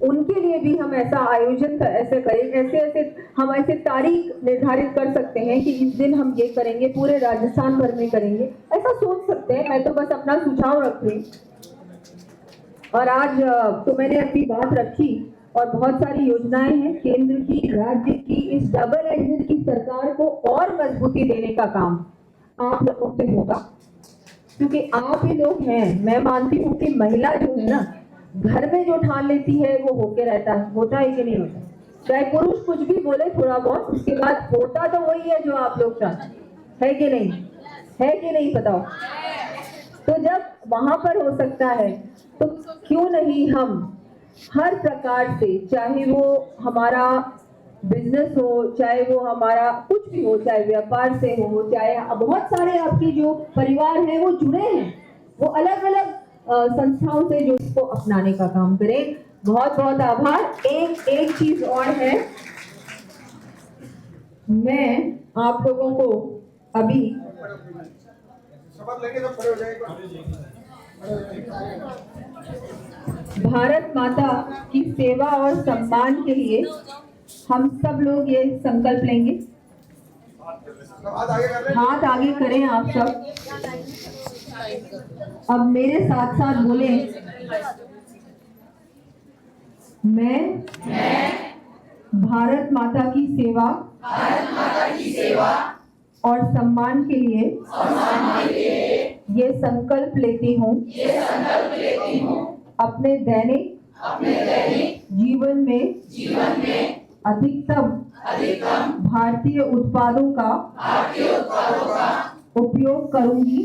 उनके लिए भी हम ऐसा आयोजन ऐसे करें, हम ऐसे तारीख निर्धारित कर सकते हैं कि इस दिन हम ये करेंगे, पूरे राजस्थान भर में करेंगे, ऐसा सोच सकते हैं। मैं तो बस अपना सुझाव रख रही, और आज तो मैंने अपनी बात रखी, और बहुत सारी योजनाएं हैं केंद्र की, राज्य की। इस डबल इंजन की सरकार को और मजबूती देने का काम आप लोगों से होगा, क्योंकि आप ही लोग हैं। मैं मानती हूँ कि महिला जो है ना, घर में जो ठान लेती है वो होके रहता है, होता है कि नहीं होता। चाहे पुरुष कुछ भी बोले थोड़ा बहुत, उसके बाद होता तो वही है जो आप लोग चाहते हैं। है कि नहीं? है कि नहीं बताओ? तो जब वहां पर हो सकता है तो क्यों नहीं हम हर प्रकार से, चाहे वो हमारा बिजनेस हो, चाहे वो हमारा कुछ भी हो, चाहे व्यापार से हो, चाहे बहुत सारे आपके जो परिवार हैं वो जुड़े हैं, वो अलग अलग संस्थाओं से जो इसको अपनाने का काम करें। बहुत बहुत आभार। एक चीज और है, मैं आप लोगों को अभी भारत माता की सेवा और सम्मान के लिए हम सब लोग ये संकल्प लेंगे। हाथ आगे करें आप सब। अब मेरे साथ साथ बोले, मैं भारत माता की सेवा और सम्मान के लिए ये संकल्प लेती हूँ अपने दैनिक जीवन में अधिकतम भारतीय उत्पादों का उपयोग करूंगी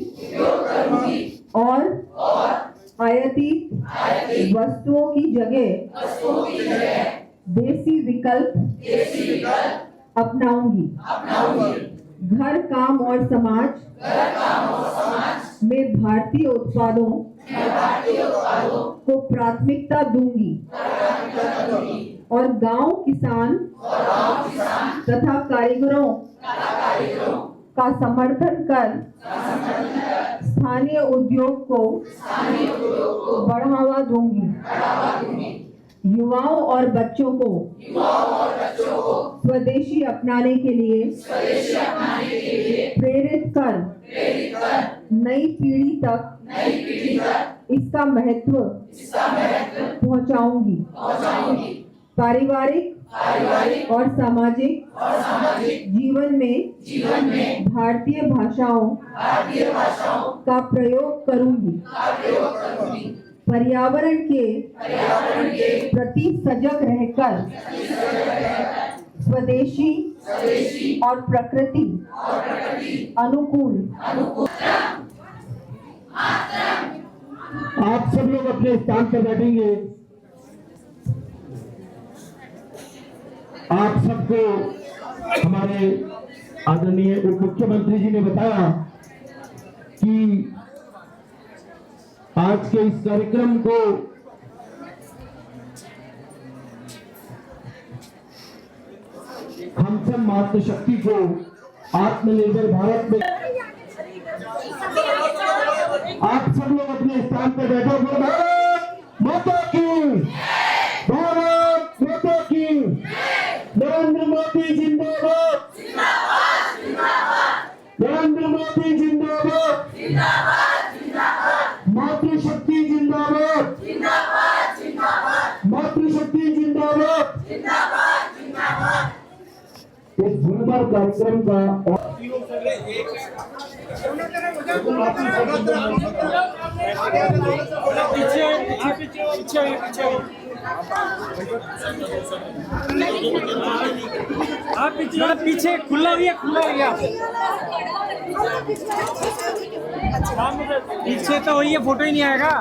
और आयातित वस्तुओं की जगह देसी विकल्प अपनाऊंगी। घर काम और समाज में भारतीय उत्पादों को प्राथमिकता दूंगी और गांव किसान तथा कारीगरों का समर्थन कर स्थानीय उद्योग को बढ़ावा दूंगी। युवाओं और बच्चों को स्वदेशी अपनाने के लिए प्रेरित कर नई पीढ़ी तक इसका महत्व पहुंचाऊंगी। पारिवारिक और सामाजिक जीवन में भारतीय भाषाओं का प्रयोग करूंगी। पर्यावरण के प्रति सजग रहकर स्वदेशी और प्रकृति अनुकूल। आप सब लोग अपने स्थान पर बैठेंगे। आप सबको हमारे आदरणीय उप मुख्यमंत्री जी ने बताया कि आज के इस कार्यक्रम को हम सब मातृशक्ति को आत्मनिर्भर भारत में, आप सब लोग अपने स्थान पर बैठो। भारत माता की, भारत माता की, नरेंद्र मोदी जिंदाबाद, नरेंद्र मोदी जिंदाबाद, मातृशक्ति जिंदाबाद, मातृशक्ति जिंदाबाद। इस भूमिपर कार्यक्रम का पीछे खुला हुआ पीछे तो वही है, फोटो ही नहीं आएगा।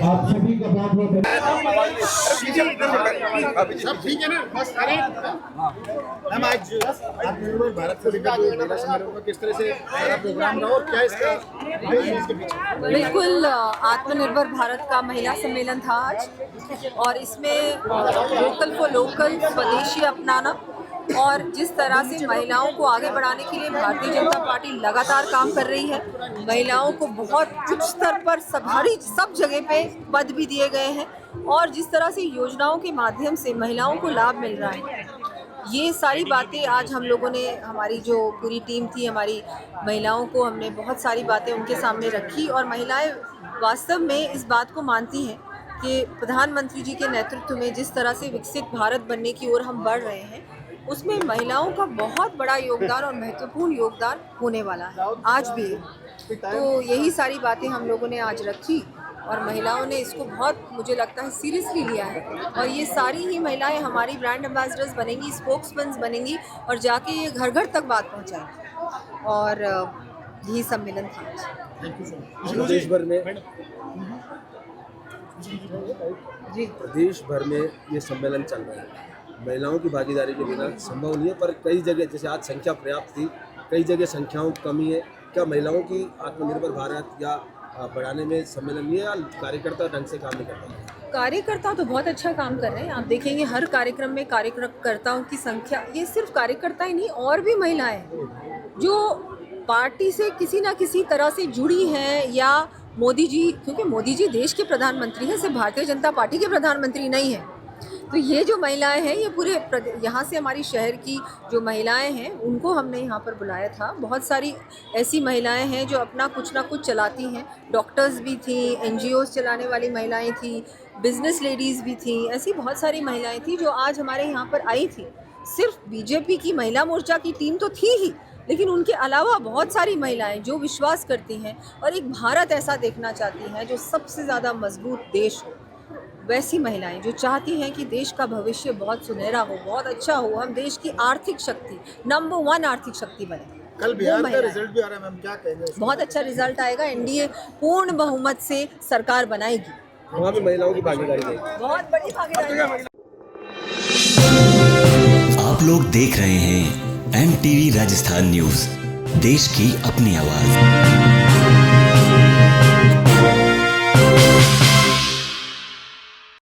आप सभी का बहुत बहुत सब ठीक है ना, बस करें। हम आज आत्मनिर्भर भारत को लेकर महिला सम्मेलन का किस तरह से प्रोग्राम रहा और क्या इसका इसके पीछे? बिल्कुल, आत्मनिर्भर भारत का महिला सम्मेलन था आज, और इसमें वोकल फॉर लोकल, स्वदेशी अपनाना और जिस तरह से महिलाओं को आगे बढ़ाने के लिए भारतीय जनता पार्टी लगातार काम कर रही है। महिलाओं को बहुत उच्च स्तर पर सब जगह पे पद भी दिए गए हैं, और जिस तरह से योजनाओं के माध्यम से महिलाओं को लाभ मिल रहा है, ये सारी बातें आज हम लोगों ने, हमारी जो पूरी टीम थी, हमारी महिलाओं को हमने बहुत सारी बातें उनके सामने रखी, और महिलाएं वास्तव में इस बात को मानती हैं कि प्रधानमंत्री जी के नेतृत्व में जिस तरह से विकसित भारत बनने की ओर हम बढ़ रहे हैं, उसमें महिलाओं का बहुत बड़ा योगदान और महत्वपूर्ण योगदान होने वाला है, आज भी। तो यही सारी बातें हम लोगों ने आज रखी, और महिलाओं ने इसको बहुत, मुझे लगता है, सीरियसली लिया है। और ये सारी ही महिलाएं हमारी ब्रांड एम्बेसडर्स बनेंगी, स्पोक्सपर्स बनेंगी और जाके ये घर घर तक बात पहुंचाएंगी। और यही सम्मेलन था आज। प्रदेश भर में प्रदेश भर में ये सम्मेलन चल रहा है। महिलाओं की भागीदारी के बिना संभव नहीं है, पर कई जगह जैसे आज संख्या पर्याप्त थी, कई जगह संख्याओं की कमी है। क्या महिलाओं की आत्मनिर्भर भारत या बढ़ाने में सम्मेलन नहीं है, या कार्यकर्ता ढंग से काम नहीं कर रहे हैं? कार्यकर्ता तो बहुत अच्छा काम कर रहे हैं। आप देखेंगे हर कार्यक्रम में कार्यकर्ताओं की संख्या, ये सिर्फ कार्यकर्ता ही नहीं, और भी महिलाएं जो पार्टी से किसी ना किसी तरह से जुड़ी हैं, या मोदी जी, क्योंकि मोदी जी देश के प्रधानमंत्री हैं, सिर्फ भारतीय जनता पार्टी के प्रधानमंत्री नहीं हैं। तो ये जो महिलाएं हैं, ये पूरे यहाँ से हमारी शहर की जो महिलाएं हैं उनको हमने यहाँ पर बुलाया था। बहुत सारी ऐसी महिलाएं हैं जो अपना कुछ ना कुछ चलाती हैं। डॉक्टर्स भी थी, NGOs चलाने वाली महिलाएं थी, बिजनेस लेडीज़ भी थी, ऐसी बहुत सारी महिलाएं थी जो आज हमारे यहाँ पर आई थी। सिर्फ बीजेपी की महिला मोर्चा की टीम तो थी ही, लेकिन उनके अलावा बहुत सारी महिलाएं जो विश्वास करती हैं और एक भारत ऐसा देखना चाहती हैं जो सबसे ज़्यादा मजबूत देश हो। वैसी महिलाएं जो चाहती हैं कि देश का भविष्य बहुत सुनहरा हो, बहुत अच्छा हो, हम देश की आर्थिक शक्ति, नंबर 1 आर्थिक शक्ति बने। कल बिहार का रिजल्ट भी आ रहा है मैम, क्या कहेंगे? बहुत अच्छा रिजल्ट आएगा। NDA पूर्ण बहुमत से सरकार बनाएगी। वहाँ भी महिलाओं की भागीदारी रहेगी। बहुत बड़ी भागीदारी। आप लोग देख रहे हैं MTV राजस्थान न्यूज, देश की अपनी आवाज।